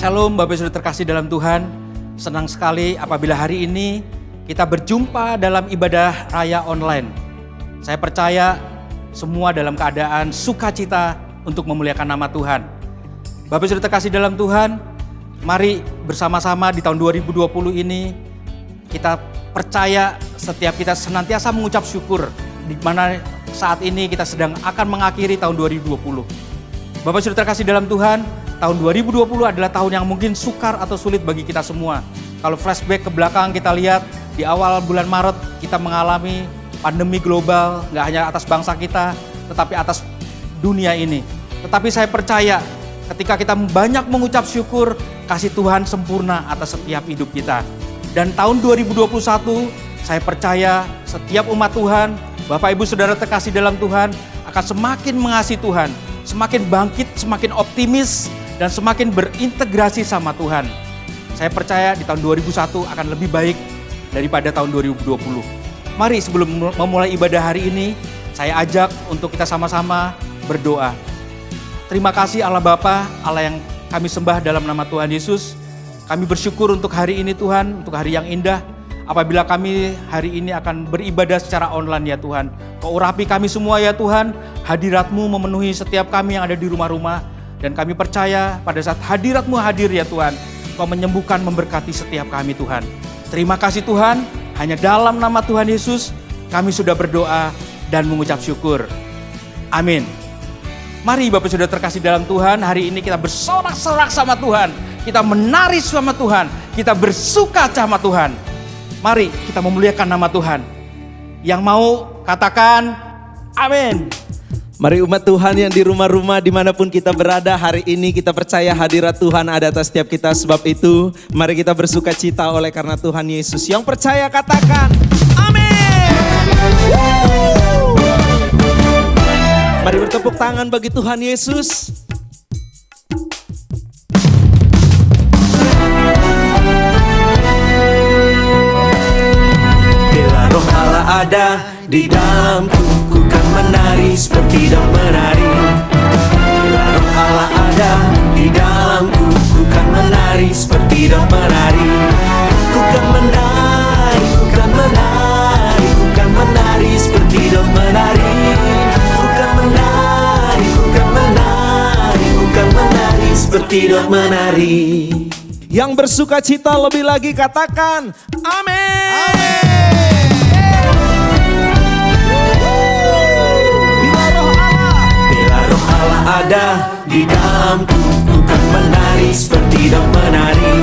Shalom Bapak Ibu terkasih dalam Tuhan. Senang sekali apabila hari ini kita berjumpa dalam ibadah raya online. Saya percaya semua dalam keadaan sukacita untuk memuliakan nama Tuhan. Bapak Ibu terkasih dalam Tuhan, mari bersama-sama di tahun 2020 ini kita percaya setiap kita senantiasa mengucap syukur di mana saat ini kita sedang akan mengakhiri tahun 2020. Bapak Ibu terkasih dalam Tuhan, tahun 2020 adalah tahun yang mungkin sukar atau sulit bagi kita semua. Kalau flashback ke belakang kita lihat di awal bulan Maret kita mengalami pandemi global, gak hanya atas bangsa kita tetapi atas dunia ini. Tetapi saya percaya ketika kita banyak mengucap syukur, kasih Tuhan sempurna atas setiap hidup kita. Dan tahun 2021 saya percaya setiap umat Tuhan, Bapak Ibu Saudara terkasih dalam Tuhan akan semakin mengasihi Tuhan, semakin bangkit, semakin optimis, dan semakin berintegrasi sama Tuhan. Saya percaya di tahun 2001 akan lebih baik daripada tahun 2020. Mari sebelum memulai ibadah hari ini, saya ajak untuk kita sama-sama berdoa. Terima kasih Allah Bapa, Allah yang kami sembah dalam nama Tuhan Yesus. Kami bersyukur untuk hari ini Tuhan, untuk hari yang indah. Apabila kami hari ini akan beribadah secara online ya Tuhan. Kau urapi kami semua ya Tuhan, hadirat-Mu memenuhi setiap kami yang ada di rumah-rumah. Dan kami percaya pada saat hadirat-Mu hadir ya Tuhan, Kau menyembuhkan, memberkati setiap kami Tuhan. Terima kasih Tuhan, hanya dalam nama Tuhan Yesus kami sudah berdoa dan mengucap syukur. Amin. Mari Bapak Saudara terkasih dalam Tuhan, hari ini kita bersorak-sorak sama Tuhan. Kita menari sama Tuhan, kita bersuka sama Tuhan. Mari kita memuliakan nama Tuhan. Yang mau katakan amin. Mari umat Tuhan yang di rumah-rumah dimanapun kita berada, hari ini kita percaya hadirat Tuhan ada atas setiap kita. Sebab itu mari kita bersuka cita oleh karena Tuhan Yesus. Yang percaya katakan amin. Mari bertepuk tangan bagi Tuhan Yesus. Bila Roh Allah ada di dalamku, ku kan menari seperti daun menari. Bila Roh Allah ada di dalamku, ku kan menari seperti daun menari. Ku kan menari, ku kan menari, ku kan menari seperti daun menari. Ku kan menari, ku kan menari, ku kan menari seperti daun menari. Yang bersuka cita lebih lagi katakan amin. Amin. Allah ada di dalamku, ku kan menari seperti daun menari.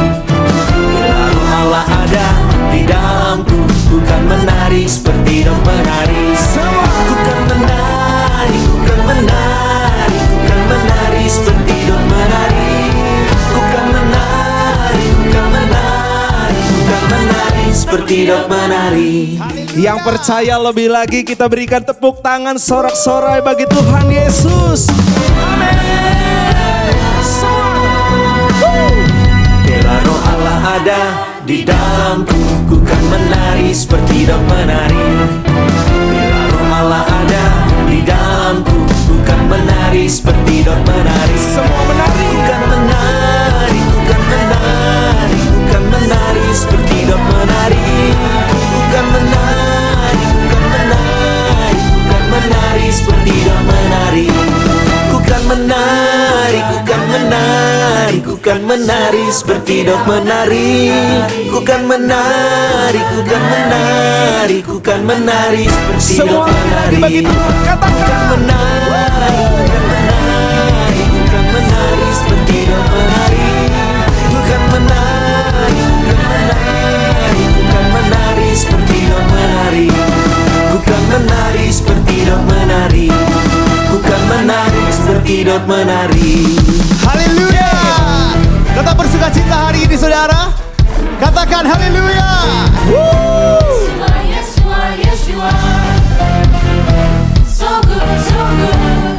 Bila Roh Allah ada di dalamku, ku kan menari seperti daun menari. Ku kan menari, ku kan menari, ku kan menari seperti daun menari. Ku kan menari, ku kan menari, ku kan menari seperti daun menari. Yang percaya lebih lagi kita berikan tepuk tangan sorak-sorai bagi Tuhan Yesus. Amin. Bila Roh Allah ada di dalamku, ku kan menari seperti daun menari. Bila Roh Allah ada di dalamku, ku kan menari seperti daun menari. Semua menari. Ku kan menari, ku kan menari, ku kan menari seperti daun menari. Ku kan menari, ku kan menari, ku kan menari seperti daun menari. Ku kan menari, ku kan menari, ku kan menari seperti daun menari. Ku kan menari, ku kan menari, ku kan menari seperti daun menari. Bagi Tuhan katakan menari, ku kan menari, ku kan menari seperti daun menari. Ku kan menari, ku kan menari, ku kan menari seperti daun menari. Ku kan menari seperti daun menari. Ku kan menari seperti daun menari. Haleluya. Tetap bersuka cita hari ini saudara. Katakan haleluya. Yes, you are, yes, you are. So good, so good.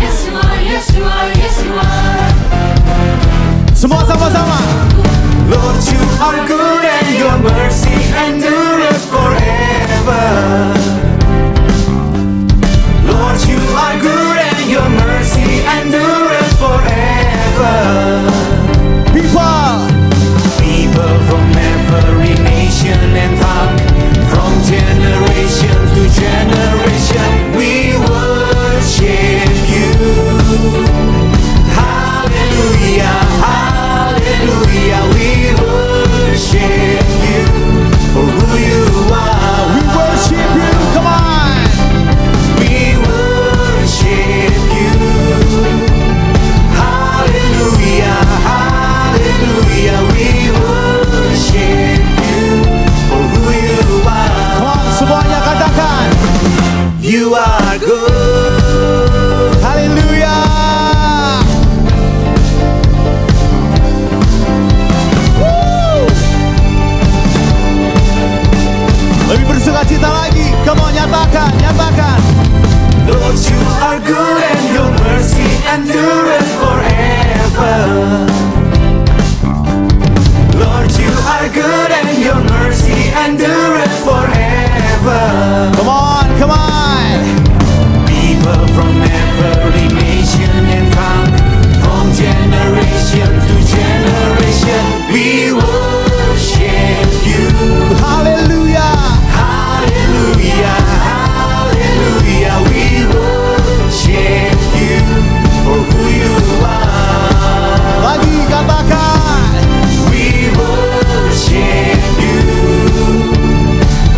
Yes, you are, yes, you are, yes, you are. Semua sama-sama. Lord, you are good and your mercy endureth forever. Lord, you are good and your mercy endureth forever. You are good. Haleluya. Lebih bersuka cita lagi. Come on, nyatakan, nyatakan. Lord, you are good and your mercy endureth forever. Lord, you are good and your mercy endureth forever. Come on, come on. People from every nation and tongue, from generation to generation, we worship you. Haleluya. Hallelujah, hallelujah, we worship you for who you are. Lagi katakan. We worship you.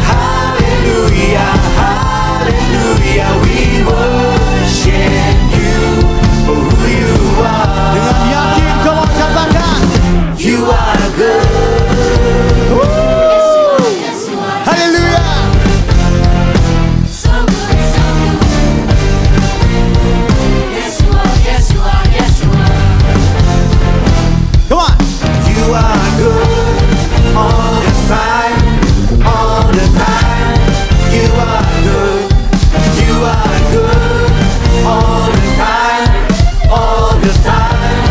Hallelujah, hallelujah, we worship you for who you are. Dengan yakin, come on, katakan. You are good. Yes, you are. Haleluya. So good, so good. Yes, you are. Yes, you are. Yes, you are. Come on. You are good all the time, all the time. You are good, you are good all the time, all the time.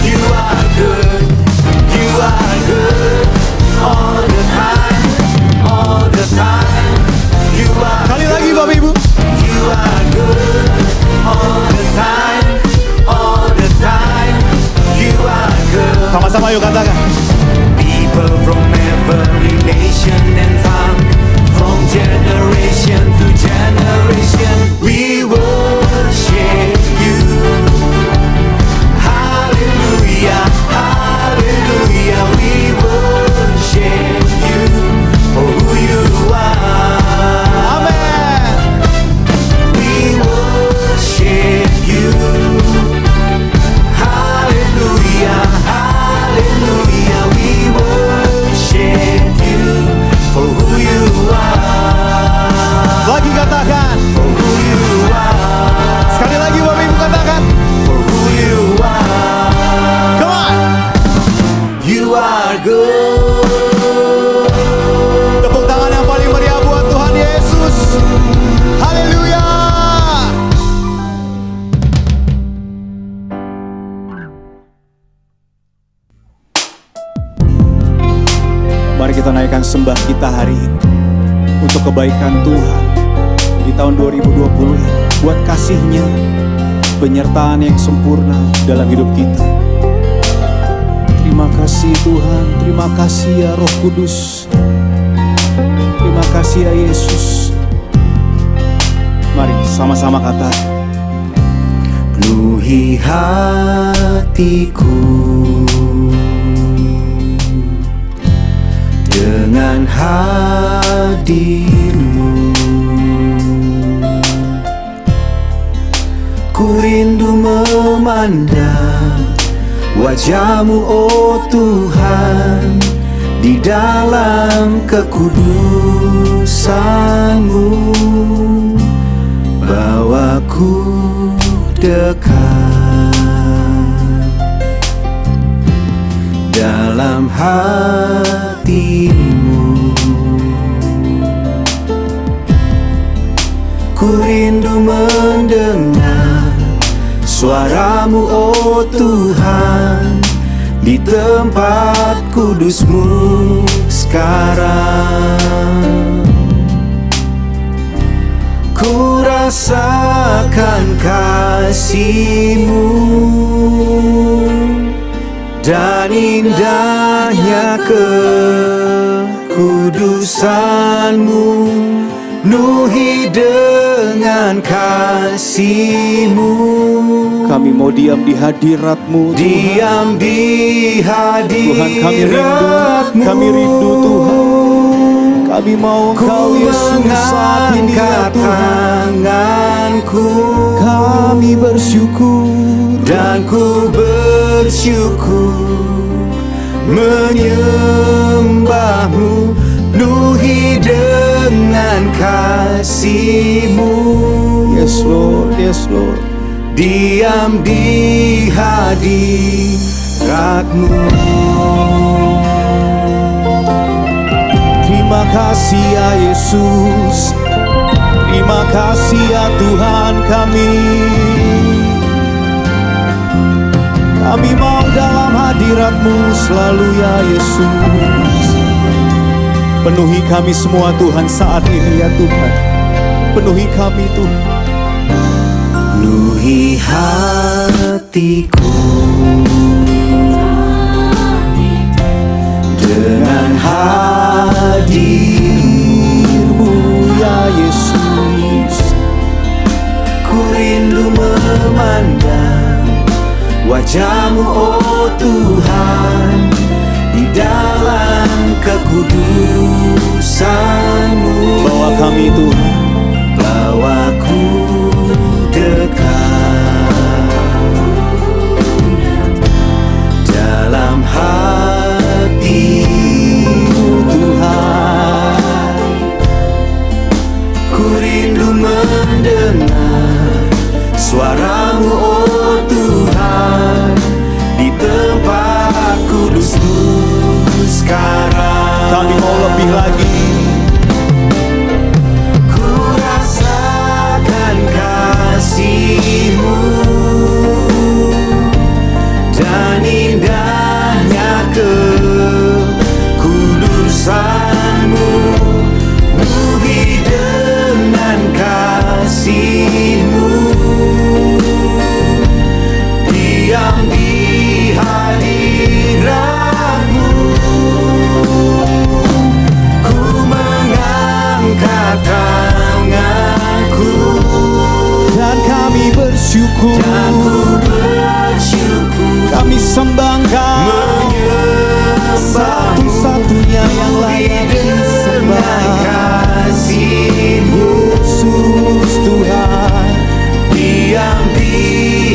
You are good, you are good all the time, all the time. You are Kali lagi Bapak Ibu. You are good all the time, all the time. You are good. Sama-sama yuk katakan. People from every nation and tongue, from generation to generation, we worship you. Hallelujah, hallelujah, we worship you for who you are. Amin. We worship you. Hallelujah, hallelujah, we worship you for who you are. Lagi katakan. For who you are. Sekali lagi Bapak Ibu katakan. For who you are. Come on. You are good. Tepuk tangan yang paling meriah buat Tuhan Yesus. Haleluya. Mari kita naikkan sembah kita hari ini untuk kebaikan Tuhan di tahun 2020 ini, buat kasih-Nya, penyertaan yang sempurna dalam hidup kita. Terima kasih Tuhan, terima kasih ya Roh Kudus, terima kasih ya Yesus. Mari sama-sama kata. Penuhi hatiku dengan hadir-Mu. Ku rindu memandang wajah-Mu, oh Tuhan, di dalam kekudusan-Mu. Bawaku dekat dalam hati-Mu. Ku rindu mendengar suara-Mu, oh Tuhan, di tempat kudus-Mu sekarang. Ku rasakan kasih-Mu dan indahnya kekudusan-Mu, penuhi dengan kasih-Mu. Kami mau diam di hadirat-Mu, Tuhan. Diam di Tuhan, kami rindu, hadirat-Mu. kami rindu Tuhan. Kami mau Engkau Yesus saat ini ya Tuhan. Tanganku Kami bersyukur dan ku bersyukur menyembah-Mu, penuhi dengan kasih-Mu. Yes Lord, yes Lord. Diam di hadirat-Mu. Terima kasih ya Yesus, terima kasih ya Tuhan kami. Kami mau dalam hadirat-Mu selalu ya Yesus. Penuhi kami semua Tuhan saat ini ya Tuhan. Penuhi kami Tuhan. Penuhi hatiku dengan hadir-Mu Ya Yesus, ku rindu memandang wajah-Mu oh Tuhan, di dalam kekudusan-Mu. bawa kami Tuhan. Bawaku dekat dalam hati-Mu Tuhan. Ku rindu mendengar suara-Mu oh Tuhan, di tempat kudus-Mu sekarang. Kami mau lebih lagi. Ku rasakan kasih-Mu dan indahnya kekudusan-Mu. Penuhi dengan kasih-Mu, diam di hadirat-Mu. Ku mengangkat tanganku Dan kami bersyukur, dan ku bersyukur, kami sembahkan menyembah-Mu satu-satunya yang layak dengan disembah. kasih-Mu. Yesus Tuhan, Diam di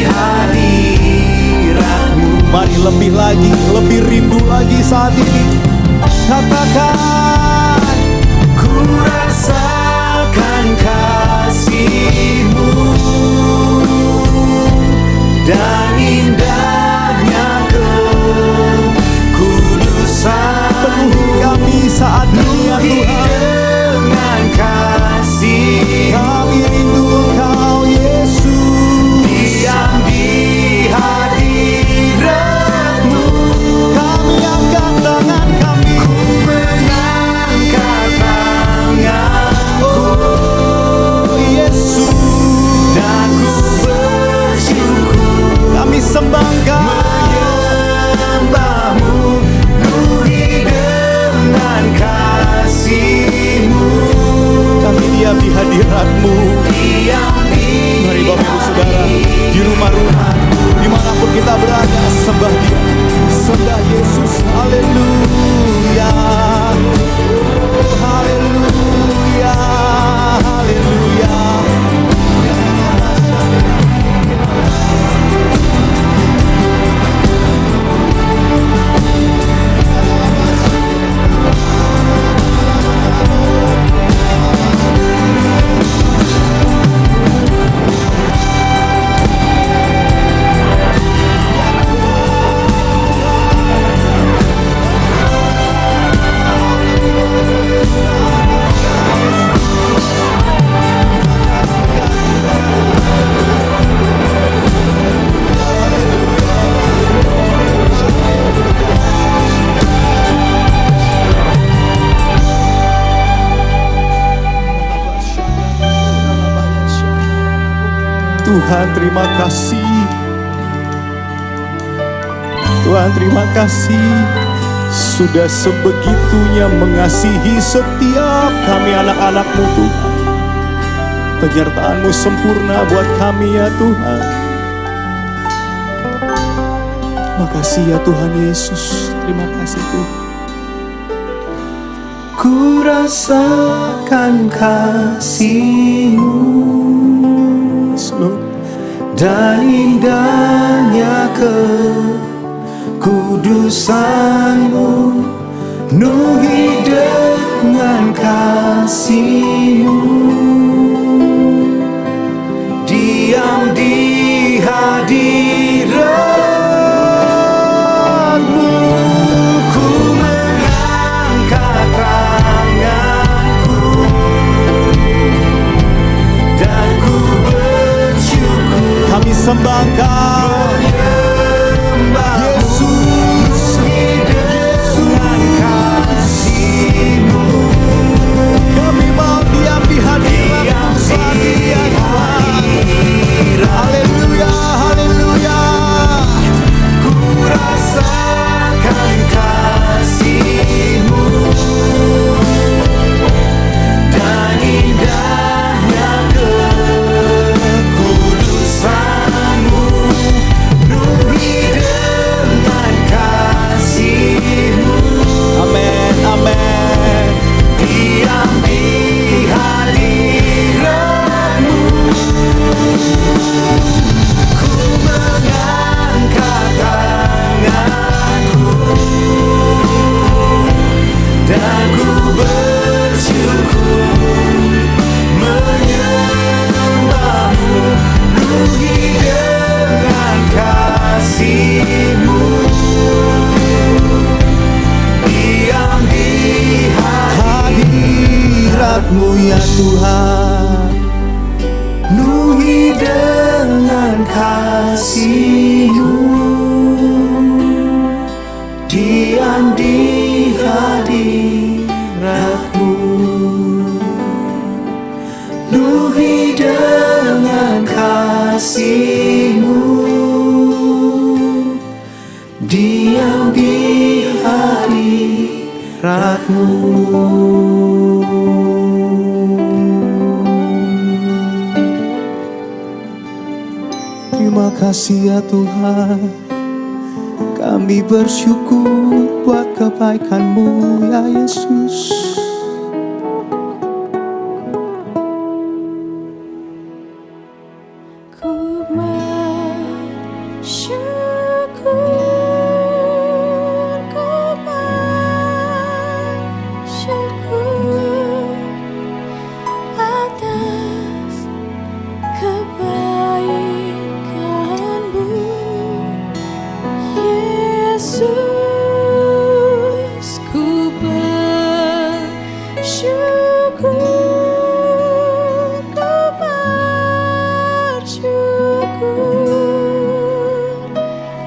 hadirat-Mu. mari lebih lagi, lebih rindu lagi saat ini. Katakan, Ku rasakan kasih-Mu dan indahnya kekudusan-Mu. penuhi kami saat ini ya Penuhi Tuhan. dengan kasih-Mu. Kami rindu Engkau Yesus. Diam di hadirat-Mu. Kami angkat tangan kami. Mengangkat tanganku Oh Yesus, dan ku bersyukur, kami sembahkan. menyembah-Mu. Penuhi dengan kasih-Mu. Kami diam di hadirat-Mu. Diam di Mari Bapak Ibu Saudara, di rumah-rumah, dimanapun kita berada, sembah Dia, sembah Yesus. Haleluya, oh, haleluya, haleluya. Tuhan terima kasih. Tuhan terima kasih sudah sebegitunya mengasihi setiap kami anak-anak-Mu Tuhan. Penyertaan-Mu sempurna buat kami ya Tuhan. Makasih ya Tuhan Yesus. Terima kasih Tuhan. Ku rasakan kasih-Mu Lord. dan indahnya kekudusan-Mu. Penuhi dengan kasih-Mu, sembah Engkau. Yesus, dengan kasih-Mu. kami mau diam di hadirat-Mu saat ini ya Tuhan. Haleluya, haleluya. Ku rasakan kasih-Mu dan indahnya kekudusan-Mu, penuhi dengan kasih-Mu. Amin, amin. Diam di hadirat-Mu, ku mengangkat tanganku dan ku bersyukur menyembah-Mu, penuhi dengan kasih-Mu. Diam di Hadirat-Mu ya Tuhan. penuhi dengan kasih-Mu. Diam di hadirat-Mu, penuhi dengan kasih-Mu. Diam di hadirat-Mu. Terima kasih ya Tuhan. Kami bersyukur buat kebaikan-Mu ya Yesus. Ku bersyukur, ku bersyukur atas kebaikan-Mu, Yesus. Ku bersyukur, ku bersyukur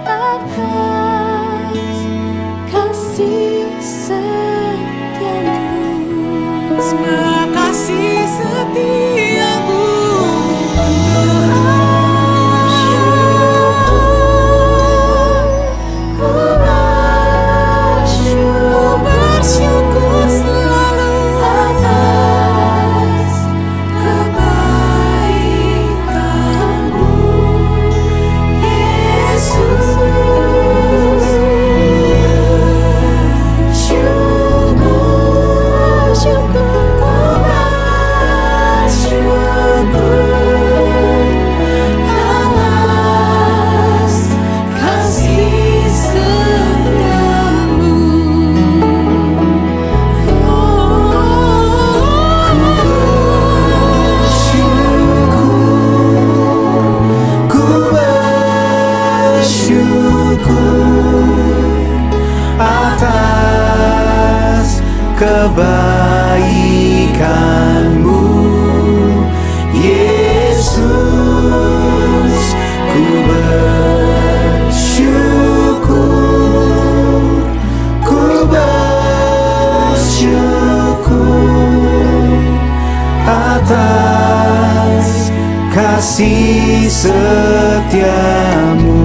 atas kasih setiamu. Semua kasih setiamu, ku bersyukur selalu atas kebaikan-Mu, Yesus. kebaikan-Mu, Yesus. Ku bersyukur, ku bersyukur atas kasih setiamu,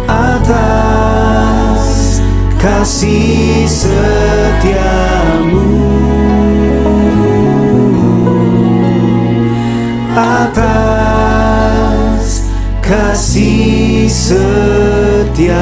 atas kasih setiamu, atas kasih setiamu.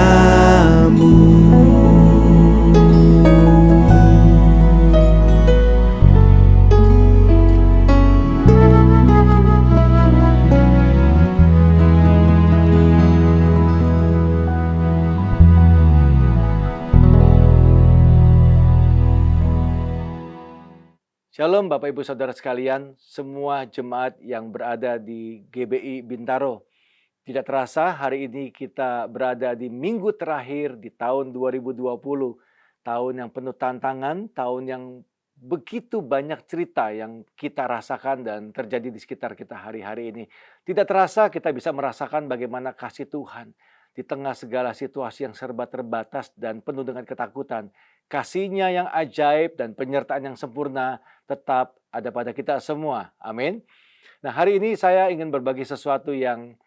Shalom Bapak Ibu Saudara sekalian, semua jemaat yang berada di GBI Bintaro. Tidak terasa hari ini kita berada di minggu terakhir di tahun 2020. Tahun yang penuh tantangan, tahun yang begitu banyak cerita yang kita rasakan dan terjadi di sekitar kita hari-hari ini. Tidak terasa kita bisa merasakan bagaimana kasih Tuhan di tengah segala situasi yang serba terbatas dan penuh dengan ketakutan. Kasih-Nya yang ajaib dan penyertaan yang sempurna tetap ada pada kita semua. Amin. Nah, hari ini saya ingin berbagi sesuatu yang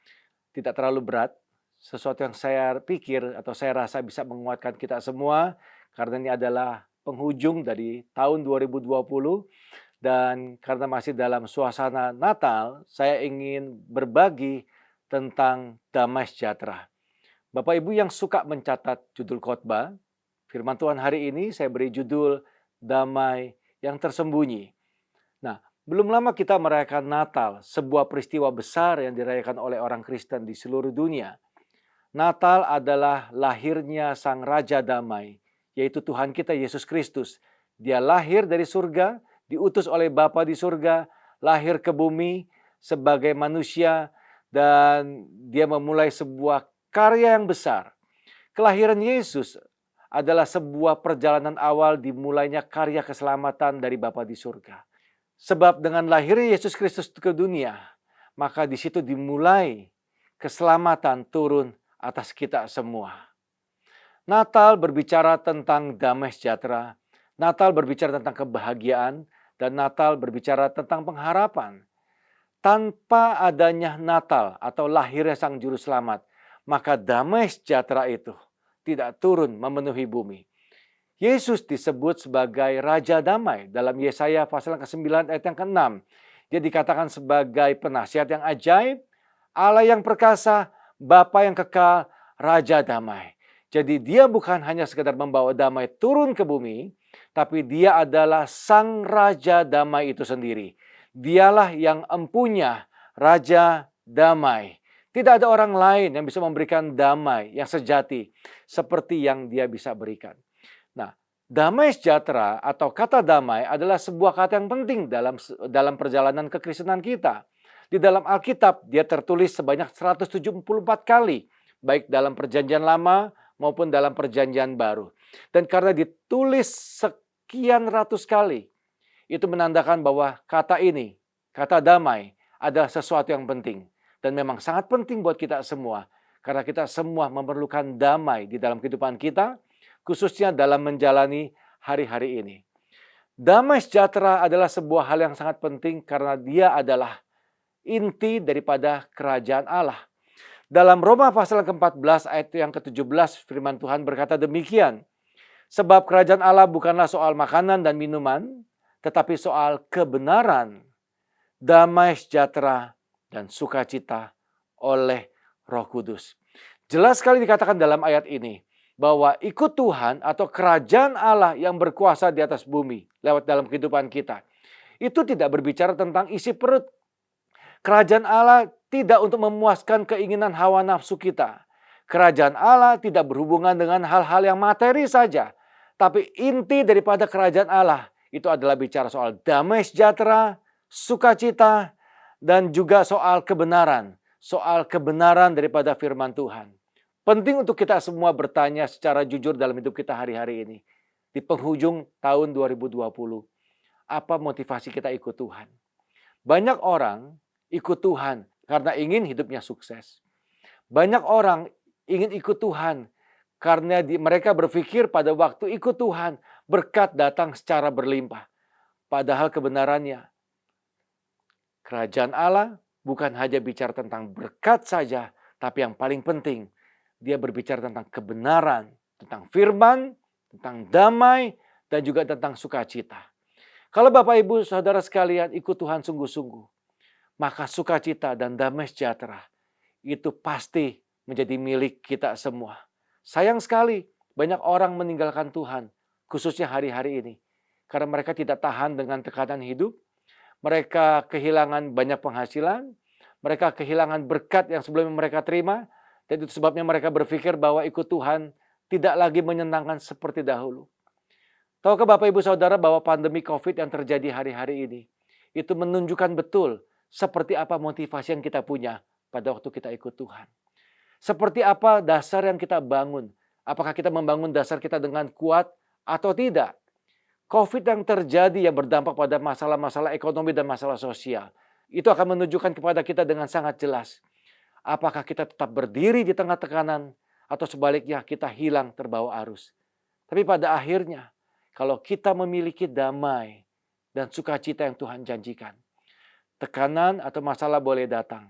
tidak terlalu berat, sesuatu yang saya pikir atau saya rasa bisa menguatkan kita semua, karena ini adalah penghujung dari tahun 2020 dan karena masih dalam suasana Natal, saya ingin berbagi tentang damai sejahtera. Bapak Ibu yang suka mencatat judul khotbah, firman Tuhan hari ini saya beri judul Damai yang Tersembunyi. Nah, belum lama kita merayakan Natal, sebuah peristiwa besar yang dirayakan oleh orang Kristen di seluruh dunia. Natal adalah lahirnya Sang Raja Damai, yaitu Tuhan kita Yesus Kristus. Dia lahir dari surga, diutus oleh Bapa di surga, lahir ke bumi sebagai manusia, dan dia memulai sebuah karya yang besar. Kelahiran Yesus adalah sebuah perjalanan awal dimulainya karya keselamatan dari Bapa di surga. Sebab dengan lahirnya Yesus Kristus ke dunia, maka di situ dimulai keselamatan turun atas kita semua. Natal berbicara tentang damai sejahtera, Natal berbicara tentang kebahagiaan, dan Natal berbicara tentang pengharapan. Tanpa adanya Natal atau lahirnya Sang Juru Selamat, maka damai sejahtera itu tidak turun memenuhi bumi. Yesus disebut sebagai Raja Damai dalam Yesaya pasal ke-9 ayat yang ke-6. Dia dikatakan sebagai penasihat yang ajaib, Allah yang perkasa, Bapa yang kekal, Raja Damai. Jadi dia bukan hanya sekedar membawa damai turun ke bumi, tapi dia adalah Sang Raja Damai itu sendiri. Dialah yang empunya Raja Damai. Tidak ada orang lain yang bisa memberikan damai yang sejati seperti yang dia bisa berikan. Nah, damai sejahtera atau kata damai adalah sebuah kata yang penting dalam perjalanan kekristenan kita. Di dalam Alkitab dia tertulis sebanyak 174 kali, baik dalam Perjanjian Lama maupun dalam Perjanjian Baru. Dan karena ditulis sekian ratus kali, itu menandakan bahwa kata ini, kata damai, adalah sesuatu yang penting. Dan memang sangat penting buat kita semua. Karena kita semua memerlukan damai di dalam kehidupan kita, khususnya dalam menjalani hari-hari ini. Damai sejahtera adalah sebuah hal yang sangat penting karena dia adalah inti daripada kerajaan Allah. Dalam Roma pasal ke-14 ayat yang ke-17 firman Tuhan berkata demikian. Sebab kerajaan Allah bukanlah soal makanan dan minuman, tetapi soal kebenaran, damai sejahtera, dan sukacita oleh Roh Kudus. Jelas sekali dikatakan dalam ayat ini bahwa ikut Tuhan atau kerajaan Allah yang berkuasa di atas bumi lewat dalam kehidupan kita. Itu tidak berbicara tentang isi perut. Kerajaan Allah tidak untuk memuaskan keinginan hawa nafsu kita. Kerajaan Allah tidak berhubungan dengan hal-hal yang materi saja. Tapi inti daripada kerajaan Allah itu adalah bicara soal damai sejahtera, sukacita, dan juga soal kebenaran. Soal kebenaran daripada firman Tuhan. Penting untuk kita semua bertanya secara jujur dalam hidup kita hari-hari ini. Di penghujung tahun 2020, apa motivasi kita ikut Tuhan? Banyak orang ikut Tuhan karena ingin hidupnya sukses. Banyak orang ingin ikut Tuhan karena mereka berpikir pada waktu ikut Tuhan berkat datang secara berlimpah. Padahal kebenarannya, kerajaan Allah bukan hanya bicara tentang berkat saja, tapi yang paling penting, dia berbicara tentang kebenaran, tentang firman, tentang damai, dan juga tentang sukacita. Kalau Bapak Ibu Saudara sekalian ikut Tuhan sungguh-sungguh, maka sukacita dan damai sejahtera itu pasti menjadi milik kita semua. Sayang sekali banyak orang meninggalkan Tuhan, khususnya hari-hari ini. Karena mereka tidak tahan dengan tekanan hidup, mereka kehilangan banyak penghasilan, mereka kehilangan berkat yang sebelumnya mereka terima, dan itu sebabnya mereka berpikir bahwa ikut Tuhan tidak lagi menyenangkan seperti dahulu. Tahukah Bapak Ibu Saudara bahwa pandemi COVID yang terjadi hari-hari ini, itu menunjukkan betul seperti apa motivasi yang kita punya pada waktu kita ikut Tuhan. Seperti apa dasar yang kita bangun. Apakah kita membangun dasar kita dengan kuat atau tidak. COVID yang terjadi yang berdampak pada masalah-masalah ekonomi dan masalah sosial. Itu akan menunjukkan kepada kita dengan sangat jelas. Apakah kita tetap berdiri di tengah tekanan atau sebaliknya kita hilang terbawa arus. Tapi pada akhirnya kalau kita memiliki damai dan sukacita yang Tuhan janjikan, tekanan atau masalah boleh datang,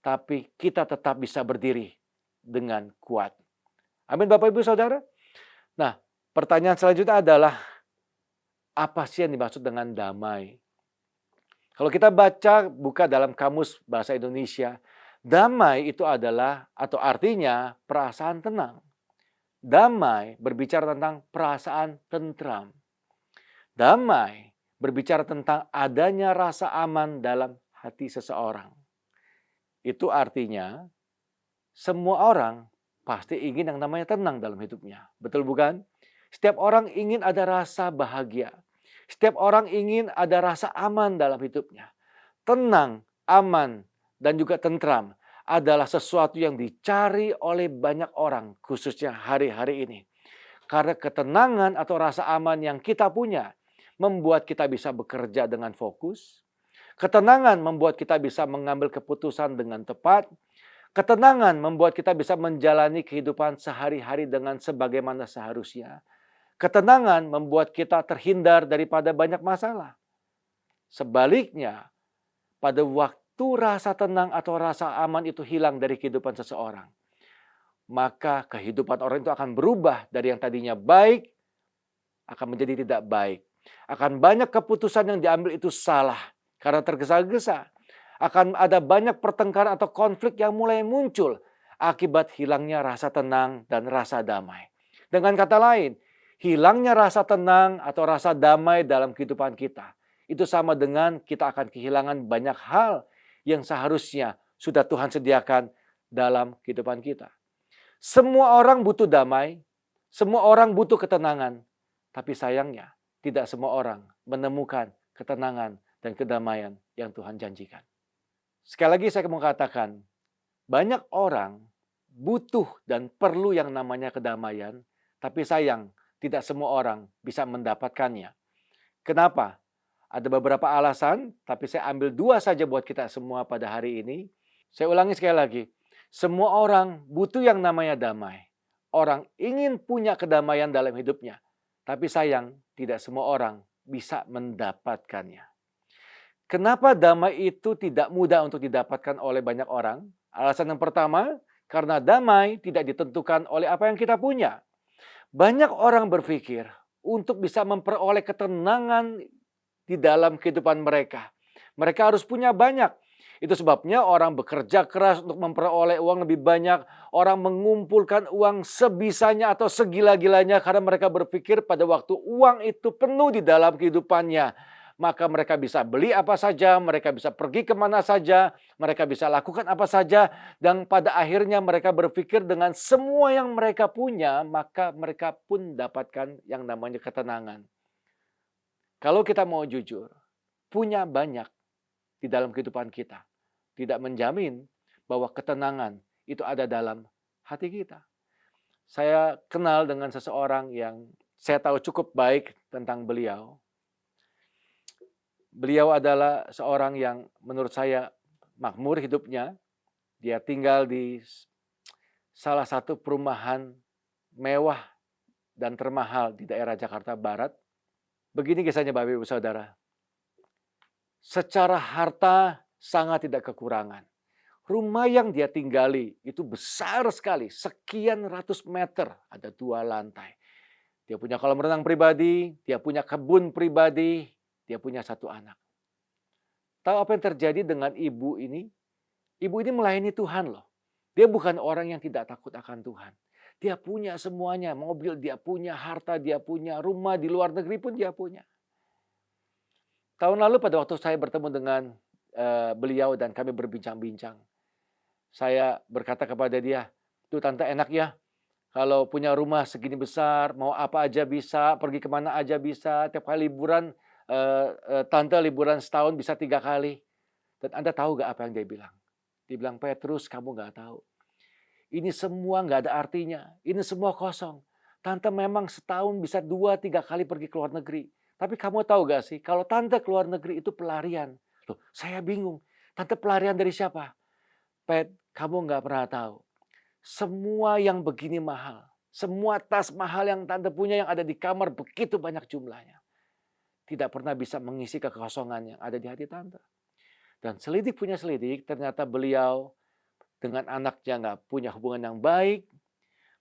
tapi kita tetap bisa berdiri dengan kuat. Amin Bapak Ibu Saudara. Nah, pertanyaan selanjutnya adalah apa sih yang dimaksud dengan damai? Kalau kita buka dalam kamus bahasa Indonesia, damai itu adalah atau artinya perasaan tenang. Damai berbicara tentang perasaan tentram. Damai berbicara tentang adanya rasa aman dalam hati seseorang. Itu artinya semua orang pasti ingin yang namanya tenang dalam hidupnya. Betul bukan? Setiap orang ingin ada rasa bahagia. Setiap orang ingin ada rasa aman dalam hidupnya. Tenang, aman, dan juga tentram adalah sesuatu yang dicari oleh banyak orang, khususnya hari-hari ini. Karena ketenangan atau rasa aman yang kita punya membuat kita bisa bekerja dengan fokus. Ketenangan membuat kita bisa mengambil keputusan dengan tepat. Ketenangan membuat kita bisa menjalani kehidupan sehari-hari dengan sebagaimana seharusnya. Ketenangan membuat kita terhindar daripada banyak masalah. Sebaliknya, pada waktu rasa tenang atau rasa aman itu hilang dari kehidupan seseorang, maka kehidupan orang itu akan berubah dari yang tadinya baik akan menjadi tidak baik. Akan banyak keputusan yang diambil itu salah karena tergesa-gesa. Akan ada banyak pertengkaran atau konflik yang mulai muncul akibat hilangnya rasa tenang dan rasa damai. Dengan kata lain, hilangnya rasa tenang atau rasa damai dalam kehidupan kita, itu sama dengan kita akan kehilangan banyak hal yang seharusnya sudah Tuhan sediakan dalam kehidupan kita. Semua orang butuh damai, semua orang butuh ketenangan, tapi sayangnya tidak semua orang menemukan ketenangan dan kedamaian yang Tuhan janjikan. Sekali lagi saya mau katakan, banyak orang butuh dan perlu yang namanya kedamaian, tapi sayang tidak semua orang bisa mendapatkannya. Kenapa? Ada beberapa alasan, tapi saya ambil 2 saja buat kita semua pada hari ini. Saya ulangi sekali lagi. Semua orang butuh yang namanya damai. Orang ingin punya kedamaian dalam hidupnya. Tapi sayang, tidak semua orang bisa mendapatkannya. Kenapa damai itu tidak mudah untuk didapatkan oleh banyak orang? Alasan yang pertama, karena damai tidak ditentukan oleh apa yang kita punya. Banyak orang berpikir untuk bisa memperoleh ketenangan di dalam kehidupan mereka, mereka harus punya banyak. Itu sebabnya orang bekerja keras untuk memperoleh uang lebih banyak. Orang mengumpulkan uang sebisanya atau segila-gilanya karena mereka berpikir pada waktu uang itu penuh di dalam kehidupannya, maka mereka bisa beli apa saja, mereka bisa pergi kemana saja, mereka bisa lakukan apa saja. Dan pada akhirnya mereka berpikir dengan semua yang mereka punya, maka mereka pun dapatkan yang namanya ketenangan. Kalau kita mau jujur, punya banyak di dalam kehidupan kita tidak menjamin bahwa ketenangan itu ada dalam hati kita. Saya kenal dengan seseorang yang saya tahu cukup baik tentang beliau. Beliau adalah seorang yang menurut saya makmur hidupnya. Dia tinggal di salah satu perumahan mewah dan termahal di daerah Jakarta Barat. Begini kisahnya Bapak Ibu Saudara. Secara harta sangat tidak kekurangan. Rumah yang dia tinggali itu besar sekali, sekian ratus meter, ada 2 lantai. Dia punya kolam renang pribadi, dia punya kebun pribadi, dia punya 1 anak. Tahu apa yang terjadi dengan ibu ini? Ibu ini melayani Tuhan loh. Dia bukan orang yang tidak takut akan Tuhan. Dia punya semuanya, mobil dia punya, harta dia punya, rumah di luar negeri pun dia punya. Tahun lalu pada waktu saya bertemu dengan beliau dan kami berbincang-bincang, saya berkata kepada dia, "Tuh tante enak ya, kalau punya rumah segini besar, mau apa aja bisa, pergi kemana aja bisa, tiap kali liburan, tante liburan setahun bisa 3 kali. Dan Anda tahu gak apa yang dia bilang? Dia bilang, "Petrus, kamu gak tahu. Ini semua gak ada artinya, ini semua kosong. Tante memang setahun bisa 2-3 kali pergi ke luar negeri. Tapi kamu tahu gak sih, kalau tante keluar negeri itu pelarian. Loh, saya bingung. Tante pelarian dari siapa? Pet, kamu nggak pernah tahu. Semua yang begini mahal. Semua tas mahal yang tante punya yang ada di kamar begitu banyak jumlahnya. Tidak pernah bisa mengisi kekosongan yang ada di hati tante. Dan selidik punya selidik, ternyata beliau dengan anaknya nggak punya hubungan yang baik.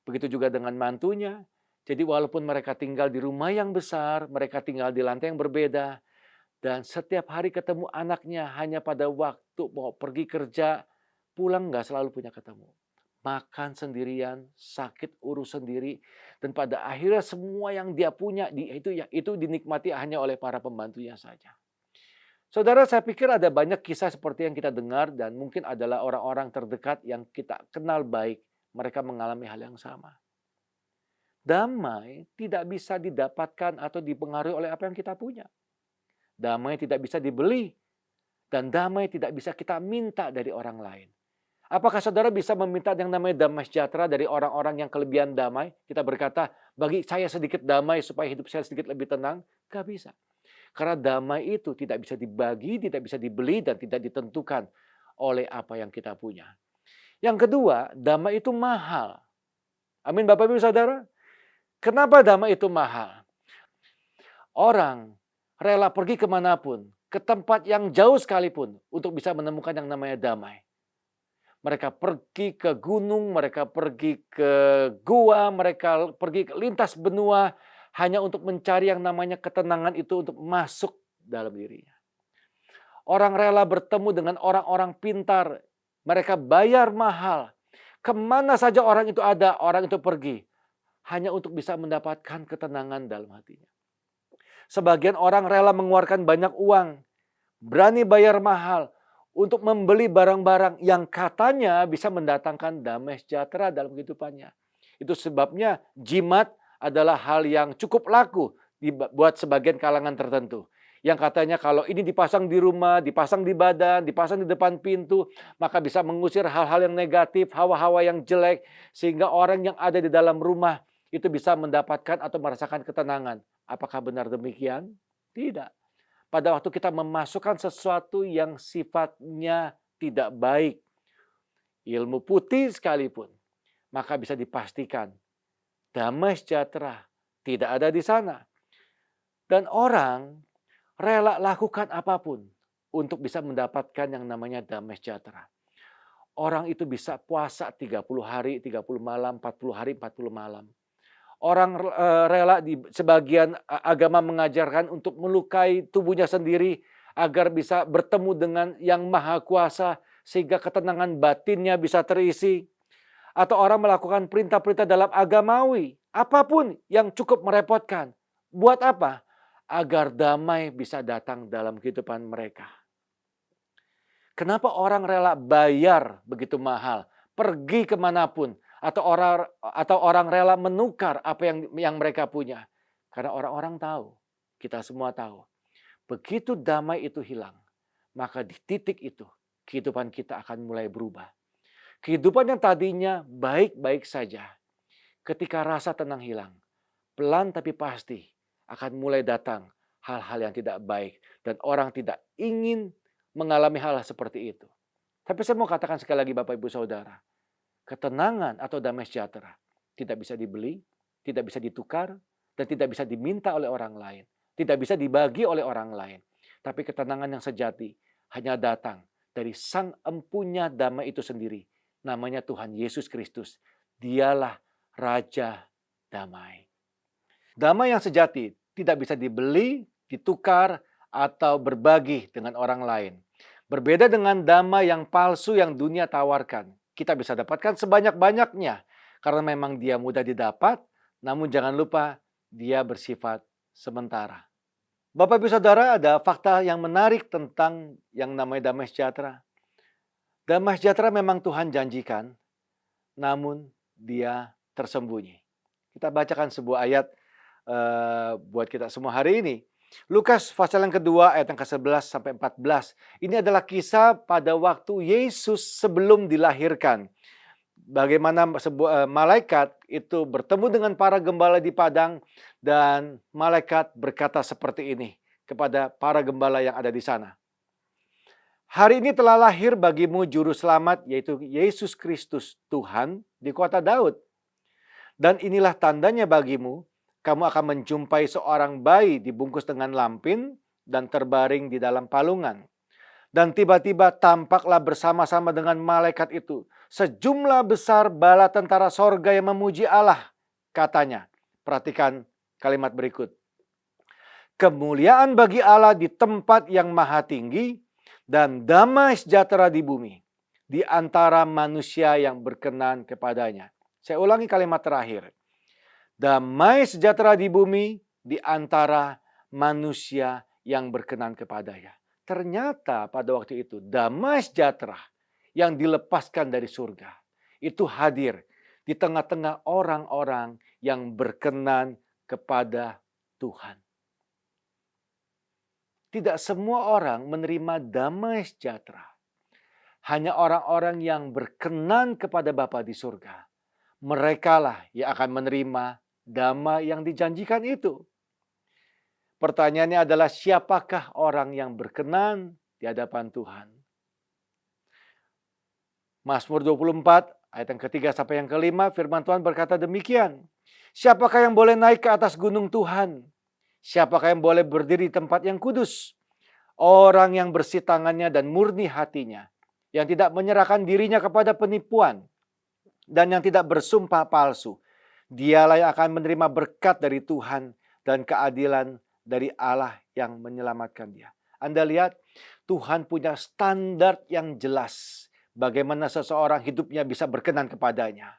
Begitu juga dengan mantunya. Jadi walaupun mereka tinggal di rumah yang besar, mereka tinggal di lantai yang berbeda. Dan setiap hari ketemu anaknya hanya pada waktu mau pergi kerja, pulang nggak selalu punya ketemu. Makan sendirian, sakit urus sendiri. Dan pada akhirnya semua yang dia punya itu dinikmati hanya oleh para pembantunya saja. Saudara, saya pikir ada banyak kisah seperti yang kita dengar dan mungkin adalah orang-orang terdekat yang kita kenal baik. Mereka mengalami hal yang sama. Damai tidak bisa didapatkan atau dipengaruhi oleh apa yang kita punya. Damai tidak bisa dibeli. Dan damai tidak bisa kita minta dari orang lain. Apakah saudara bisa meminta yang namanya damai sejahtera dari orang-orang yang kelebihan damai? Kita berkata, bagi saya sedikit damai supaya hidup saya sedikit lebih tenang. Gak bisa. Karena damai itu tidak bisa dibagi, tidak bisa dibeli, dan tidak ditentukan oleh apa yang kita punya. Yang kedua, damai itu mahal. Amin Bapak Ibu Saudara. Kenapa damai itu mahal? Orang rela pergi kemanapun, ke tempat yang jauh sekalipun untuk bisa menemukan yang namanya damai. Mereka pergi ke gunung, mereka pergi ke gua, mereka pergi ke lintas benua hanya untuk mencari yang namanya ketenangan itu untuk masuk dalam dirinya. Orang rela bertemu dengan orang-orang pintar, mereka bayar mahal. Kemana saja orang itu ada, orang itu pergi. Hanya untuk bisa mendapatkan ketenangan dalam hatinya. Sebagian orang rela mengeluarkan banyak uang, berani bayar mahal untuk membeli barang-barang yang katanya bisa mendatangkan damai sejahtera dalam kehidupannya. Itu sebabnya jimat adalah hal yang cukup laku buat sebagian kalangan tertentu. Yang katanya kalau ini dipasang di rumah, dipasang di badan, dipasang di depan pintu, maka bisa mengusir hal-hal yang negatif, hawa-hawa yang jelek, sehingga orang yang ada di dalam rumah itu bisa mendapatkan atau merasakan ketenangan. Apakah benar demikian? Tidak. Pada waktu kita memasukkan sesuatu yang sifatnya tidak baik, ilmu putih sekalipun, maka bisa dipastikan damai sejahtera tidak ada di sana. Dan orang rela lakukan apapun untuk bisa mendapatkan yang namanya damai sejahtera. Orang itu bisa puasa 30 hari, 30 malam, 40 hari, 40 malam. Orang rela di sebagian agama mengajarkan untuk melukai tubuhnya sendiri agar bisa bertemu dengan yang maha kuasa sehingga ketenangan batinnya bisa terisi. Atau orang melakukan perintah-perintah dalam agamawi, apapun yang cukup merepotkan. Buat apa? Agar damai bisa datang dalam kehidupan mereka. Kenapa orang rela bayar begitu mahal, pergi kemanapun, atau orang rela menukar apa yang mereka punya? Karena orang-orang tahu, kita semua tahu, begitu damai itu hilang, maka di titik itu kehidupan kita akan mulai berubah. Kehidupan yang tadinya baik-baik saja, ketika rasa tenang hilang, pelan tapi pasti akan mulai datang hal-hal yang tidak baik. Dan orang tidak ingin mengalami hal seperti itu. Tapi saya mau katakan sekali lagi Bapak Ibu Saudara, ketenangan atau damai sejahtera tidak bisa dibeli, tidak bisa ditukar, dan tidak bisa diminta oleh orang lain. Tidak bisa dibagi oleh orang lain. Tapi ketenangan yang sejati hanya datang dari Sang Empunya damai itu sendiri. Namanya Tuhan Yesus Kristus. Dialah Raja Damai. Damai yang sejati tidak bisa dibeli, ditukar, atau berbagi dengan orang lain. Berbeda dengan damai yang palsu yang dunia tawarkan. Kita bisa dapatkan sebanyak-banyaknya. Karena memang dia mudah didapat, namun jangan lupa dia bersifat sementara. Bapak Ibu Saudara, ada fakta yang menarik tentang yang namanya damai sejahtera. Damai sejahtera memang Tuhan janjikan, namun dia tersembunyi. Kita bacakan sebuah ayat buat kita semua hari ini. Lukas pasal yang kedua ayat yang ke-11 sampai 14. Ini adalah kisah pada waktu Yesus sebelum dilahirkan. bagaimana sebuah malaikat itu bertemu dengan para gembala di padang, dan malaikat berkata seperti ini kepada para gembala yang ada di sana. Hari ini telah lahir bagimu juru selamat, yaitu Yesus Kristus Tuhan di kota Daud. Dan inilah tandanya bagimu, kamu akan menjumpai seorang bayi dibungkus dengan lampin dan terbaring di dalam palungan. Dan tiba-tiba tampaklah bersama-sama dengan malaikat itu sejumlah besar bala tentara sorga yang memuji Allah. Katanya, perhatikan kalimat berikut. Kemuliaan bagi Allah di tempat yang maha tinggi, dan damai sejahtera di bumi, di antara manusia yang berkenan kepadanya. Saya ulangi kalimat terakhir. Damai sejahtera di bumi, di antara manusia yang berkenan kepadanya. Ternyata pada waktu itu damai sejahtera yang dilepaskan dari surga itu hadir di tengah-tengah orang-orang yang berkenan kepada Tuhan. Tidak semua orang menerima damai sejahtera. Hanya orang-orang yang berkenan kepada Bapa di surga. Merekalah yang akan menerima damai yang dijanjikan itu. Pertanyaannya adalah, siapakah orang yang berkenan di hadapan Tuhan? Mazmur 24 ayat yang ketiga sampai yang kelima, firman Tuhan berkata demikian. Siapakah yang boleh naik ke atas gunung Tuhan? Siapakah yang boleh berdiri di tempat yang kudus? Orang yang bersih tangannya dan murni hatinya, yang tidak menyerahkan dirinya kepada penipuan, dan yang tidak bersumpah palsu. Dialah yang akan menerima berkat dari Tuhan dan keadilan dari Allah yang menyelamatkan dia. Anda lihat, Tuhan punya standar yang jelas bagaimana seseorang hidupnya bisa berkenan kepadanya.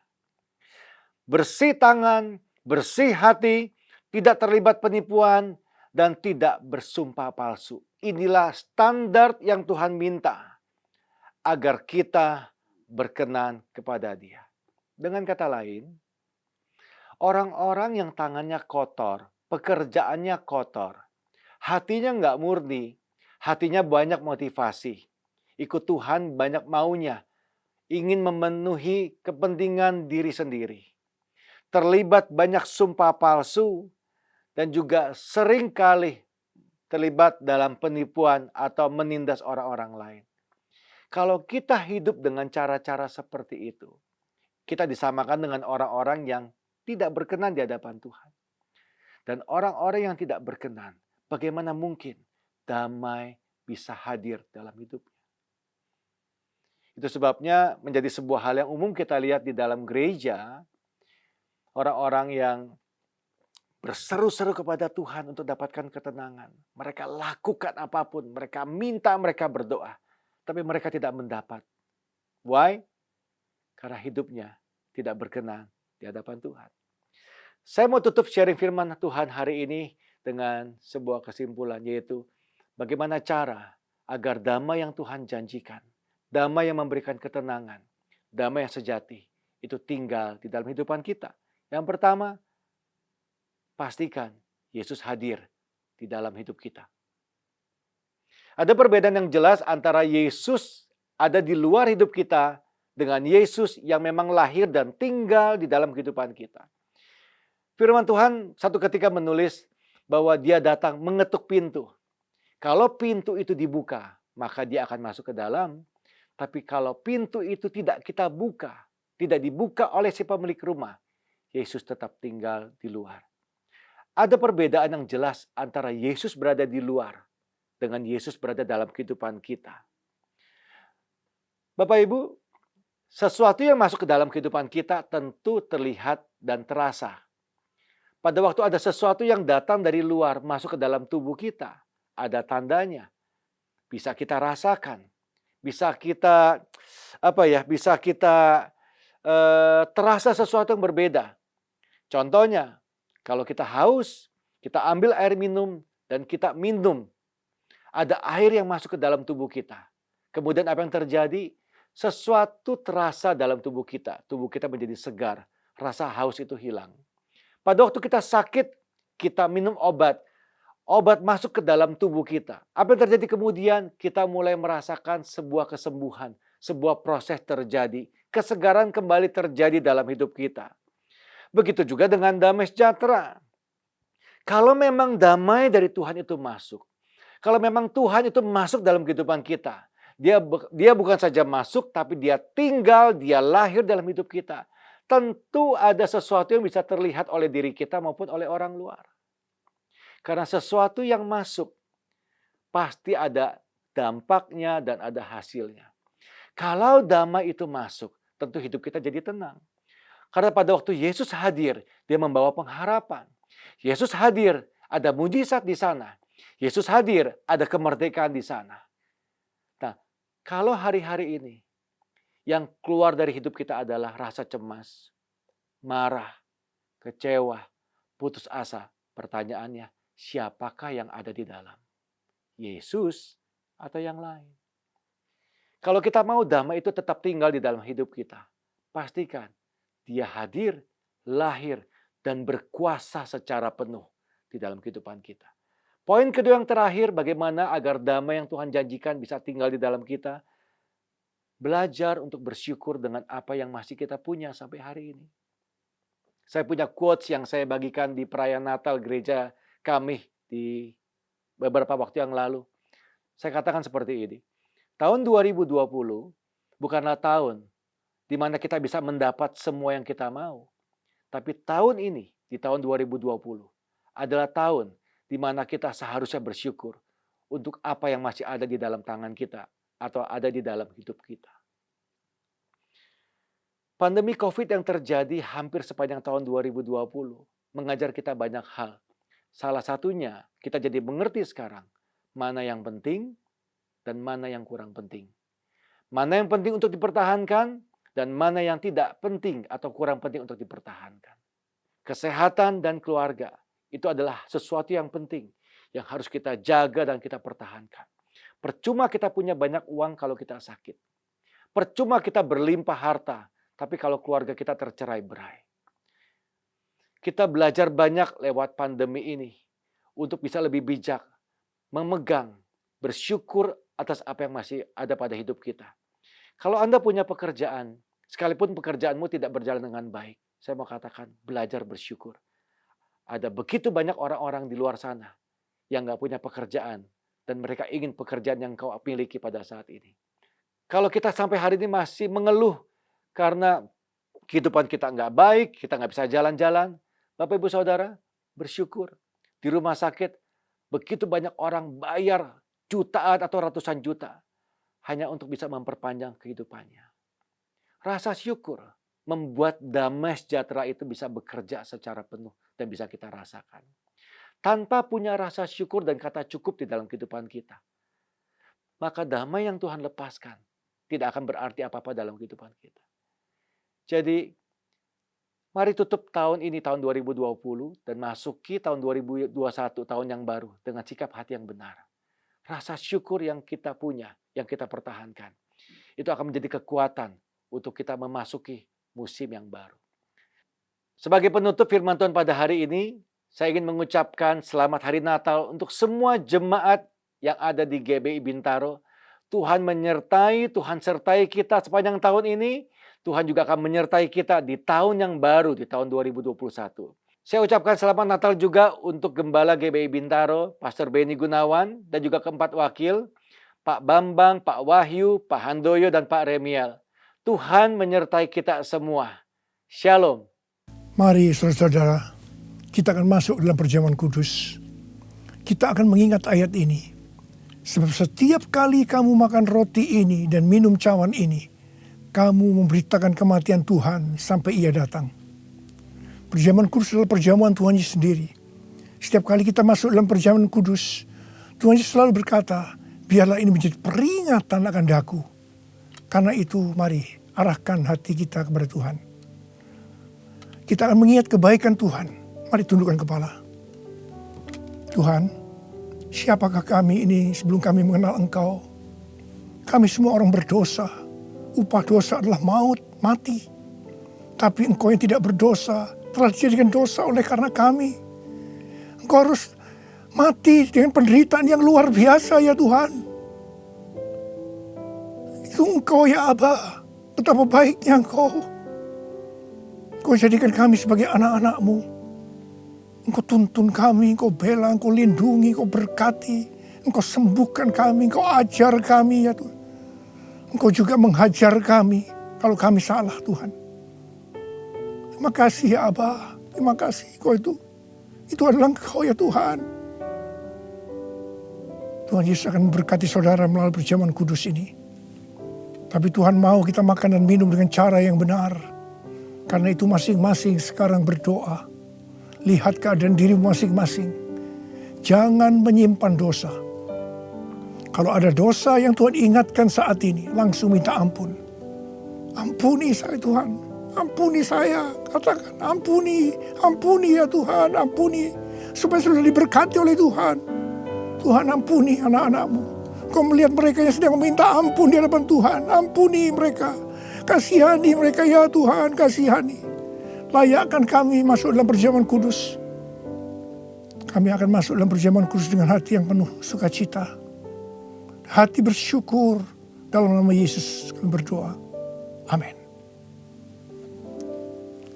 Bersih tangan, bersih hati, tidak terlibat penipuan, dan tidak bersumpah palsu. Inilah standar yang Tuhan minta agar kita berkenan kepada Dia. Dengan kata lain, orang-orang yang tangannya kotor, pekerjaannya kotor, hatinya nggak murni, hatinya banyak motivasi, ikut Tuhan banyak maunya, ingin memenuhi kepentingan diri sendiri, terlibat banyak sumpah palsu, dan juga seringkali terlibat dalam penipuan atau menindas orang-orang lain. Kalau kita hidup dengan cara-cara seperti itu, kita disamakan dengan orang-orang yang tidak berkenan di hadapan Tuhan. Dan orang-orang yang tidak berkenan, bagaimana mungkin damai bisa hadir dalam hidupnya? Itu sebabnya menjadi sebuah hal yang umum kita lihat di dalam gereja. Orang-orang yang berseru-seru kepada Tuhan untuk dapatkan ketenangan. Mereka lakukan apapun, mereka minta, mereka berdoa. Tapi mereka tidak mendapat. Why? Karena hidupnya tidak berkenan di hadapan Tuhan. Saya mau tutup sharing firman Tuhan hari ini dengan sebuah kesimpulan, yaitu bagaimana cara agar damai yang Tuhan janjikan, damai yang memberikan ketenangan, damai yang sejati, itu tinggal di dalam kehidupan kita. Yang pertama, pastikan Yesus hadir di dalam hidup kita. Ada perbedaan yang jelas antara Yesus ada di luar hidup kita dengan Yesus yang memang lahir dan tinggal di dalam kehidupan kita. Firman Tuhan satu ketika menulis bahwa Dia datang mengetuk pintu. Kalau pintu itu dibuka, maka Dia akan masuk ke dalam. Tapi kalau pintu itu tidak kita buka, tidak dibuka oleh si pemilik rumah, Yesus tetap tinggal di luar. Ada perbedaan yang jelas antara Yesus berada di luar dengan Yesus berada dalam kehidupan kita. Bapak Ibu, sesuatu yang masuk ke dalam kehidupan kita tentu terlihat dan terasa. Pada waktu ada sesuatu yang datang dari luar masuk ke dalam tubuh kita, ada tandanya. Bisa kita rasakan, bisa kita terasa sesuatu yang berbeda. Contohnya, kalau kita haus, kita ambil air minum dan kita minum. Ada air yang masuk ke dalam tubuh kita. Kemudian apa yang terjadi? Sesuatu terasa dalam tubuh kita. Tubuh kita menjadi segar. Rasa haus itu hilang. Pada waktu kita sakit, kita minum obat. Obat masuk ke dalam tubuh kita. Apa yang terjadi kemudian? Kita mulai merasakan sebuah kesembuhan. Sebuah proses terjadi kesegaran kembali terjadi dalam hidup kita. Begitu juga dengan damai sejahtera. Kalau memang damai dari Tuhan itu masuk, kalau memang Tuhan itu masuk dalam kehidupan kita, dia bukan saja masuk, tapi dia tinggal, dia lahir dalam hidup kita. Tentu ada sesuatu yang bisa terlihat oleh diri kita maupun oleh orang luar. Karena sesuatu yang masuk, pasti ada dampaknya dan ada hasilnya. Kalau damai itu masuk, tentu hidup kita jadi tenang. Karena pada waktu Yesus hadir, dia membawa pengharapan. Yesus hadir, ada mujizat di sana. Yesus hadir, ada kemerdekaan di sana. Nah, kalau hari-hari ini yang keluar dari hidup kita adalah rasa cemas, marah, kecewa, putus asa, pertanyaannya, siapakah yang ada di dalam? Yesus atau yang lain? Kalau kita mau damai itu tetap tinggal di dalam hidup kita, pastikan dia hadir, lahir, dan berkuasa secara penuh di dalam kehidupan kita. Poin kedua yang terakhir, bagaimana agar damai yang Tuhan janjikan bisa tinggal di dalam kita. Belajar untuk bersyukur dengan apa yang masih kita punya sampai hari ini. Saya punya quotes yang saya bagikan di perayaan Natal gereja kami di beberapa waktu yang lalu. Saya katakan seperti ini. Tahun 2020 bukanlah tahun di mana kita bisa mendapat semua yang kita mau. Tapi tahun ini, di tahun 2020, adalah tahun di mana kita seharusnya bersyukur untuk apa yang masih ada di dalam tangan kita atau ada di dalam hidup kita. Pandemi COVID yang terjadi hampir sepanjang tahun 2020 mengajar kita banyak hal. Salah satunya, kita jadi mengerti sekarang mana yang penting dan mana yang kurang penting. Mana yang penting untuk dipertahankan dan mana yang tidak penting atau kurang penting untuk dipertahankan. Kesehatan dan keluarga itu adalah sesuatu yang penting yang harus kita jaga dan kita pertahankan. Percuma kita punya banyak uang kalau kita sakit. Percuma kita berlimpah harta, tapi kalau keluarga kita tercerai-berai. Kita belajar banyak lewat pandemi ini untuk bisa lebih bijak, memegang, bersyukur atas apa yang masih ada pada hidup kita. Kalau Anda punya pekerjaan, sekalipun pekerjaanmu tidak berjalan dengan baik, saya mau katakan belajar bersyukur. Ada begitu banyak orang-orang di luar sana yang gak punya pekerjaan dan mereka ingin pekerjaan yang kau miliki pada saat ini. Kalau kita sampai hari ini masih mengeluh karena kehidupan kita gak baik, kita gak bisa jalan-jalan, Bapak Ibu Saudara, bersyukur. Di rumah sakit, begitu banyak orang bayar jutaan atau ratusan juta hanya untuk bisa memperpanjang kehidupannya. Rasa syukur membuat damai sejahtera itu bisa bekerja secara penuh dan bisa kita rasakan. Tanpa punya rasa syukur dan kata cukup di dalam kehidupan kita, maka damai yang Tuhan lepaskan tidak akan berarti apa-apa dalam kehidupan kita. Jadi, mari tutup tahun ini, tahun 2020, dan masuki tahun 2021, tahun yang baru, dengan sikap hati yang benar. Rasa syukur yang kita punya, yang kita pertahankan, itu akan menjadi kekuatan untuk kita memasuki musim yang baru. Sebagai penutup firman Tuhan pada hari ini, saya ingin mengucapkan selamat hari Natal untuk semua jemaat yang ada di GBI Bintaro. Tuhan menyertai, Tuhan sertai kita sepanjang tahun ini. Tuhan juga akan menyertai kita di tahun yang baru, di tahun 2021. Saya ucapkan selamat Natal juga untuk Gembala GBI Bintaro, Pastor Benny Gunawan, dan juga keempat wakil, Pak Bambang, Pak Wahyu, Pak Handoyo, dan Pak Remiel. Tuhan menyertai kita semua. Shalom. Mari saudara-saudara, kita akan masuk dalam perjamuan kudus. Kita akan mengingat ayat ini. Sebab setiap kali kamu makan roti ini dan minum cawan ini, kamu memberitakan kematian Tuhan sampai Ia datang. Perjamuan kudus adalah perjamuan Tuhan Yesus sendiri. Setiap kali kita masuk dalam perjamuan kudus, Tuhan Yesus selalu berkata, biarlah ini menjadi peringatan akan daku. Karena itu mari arahkan hati kita kepada Tuhan. Kita akan mengingat kebaikan Tuhan. Mari tundukkan kepala. Tuhan, siapakah kami ini sebelum kami mengenal Engkau? Kami semua orang berdosa. Upah dosa adalah maut, mati. Tapi Engkau yang tidak berdosa telah dijadikan dosa oleh karena kami. Engkau harus mati dengan penderitaan yang luar biasa ya Tuhan. Itu Engkau ya Aba. Betapa baiknya Engkau. Engkau jadikan kami sebagai anak-anak-Mu. Engkau tuntun kami, Engkau bela, Engkau lindungi, Engkau berkati. Engkau sembuhkan kami, Engkau ajar kami ya Tuhan. Engkau juga menghajar kami kalau kami salah Tuhan. Terima kasih ya Abah. Terima kasih Engkau itu adalah Engkau ya Tuhan. Tuhan Yesus akan memberkati saudara melalui perjamuan kudus ini. Tapi Tuhan mau kita makan dan minum dengan cara yang benar. Karena itu masing-masing sekarang berdoa. Lihat keadaan dirimu masing-masing. Jangan menyimpan dosa. Kalau ada dosa yang Tuhan ingatkan saat ini, langsung minta ampun. Ampuni saya Tuhan, ampuni saya. Katakan ampuni, ampuni ya Tuhan, ampuni. Supaya sudah diberkati oleh Tuhan. Tuhan ampuni anak-anak-Mu. Kau melihat mereka yang sedang meminta ampun di hadapan Tuhan. Ampuni mereka. Kasihani mereka ya Tuhan, kasihani. Layakkan kami masuk dalam perjamuan kudus. Kami akan masuk dalam perjamuan kudus dengan hati yang penuh sukacita. Hati bersyukur. Dalam nama Yesus kami berdoa. Amin.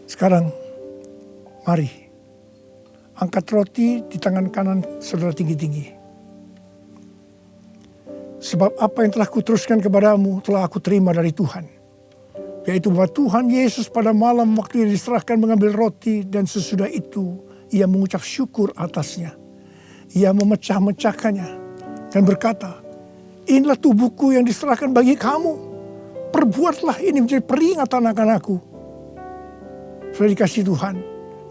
Sekarang mari angkat roti di tangan kanan saudara tinggi-tinggi. Sebab apa yang telah kuteruskan kepadamu telah aku terima dari Tuhan. Yaitu bahwa Tuhan Yesus pada malam waktu ia diserahkan mengambil roti dan sesudah itu ia mengucap syukur atasnya. Ia memecah-mecahkannya dan berkata, inilah tubuhku yang diserahkan bagi kamu. Perbuatlah ini menjadi peringatan akan aku. Sudah dikasih Tuhan.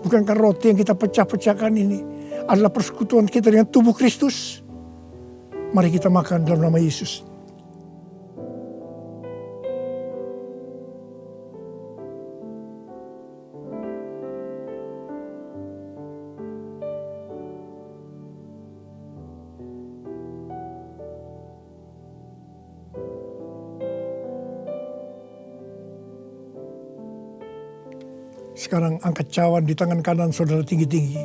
Bukankah roti yang kita pecah-pecahkan ini adalah persekutuan kita dengan tubuh Kristus? Mari kita makan dalam nama Yesus. Sekarang angkat cawan di tangan kanan saudara tinggi-tinggi.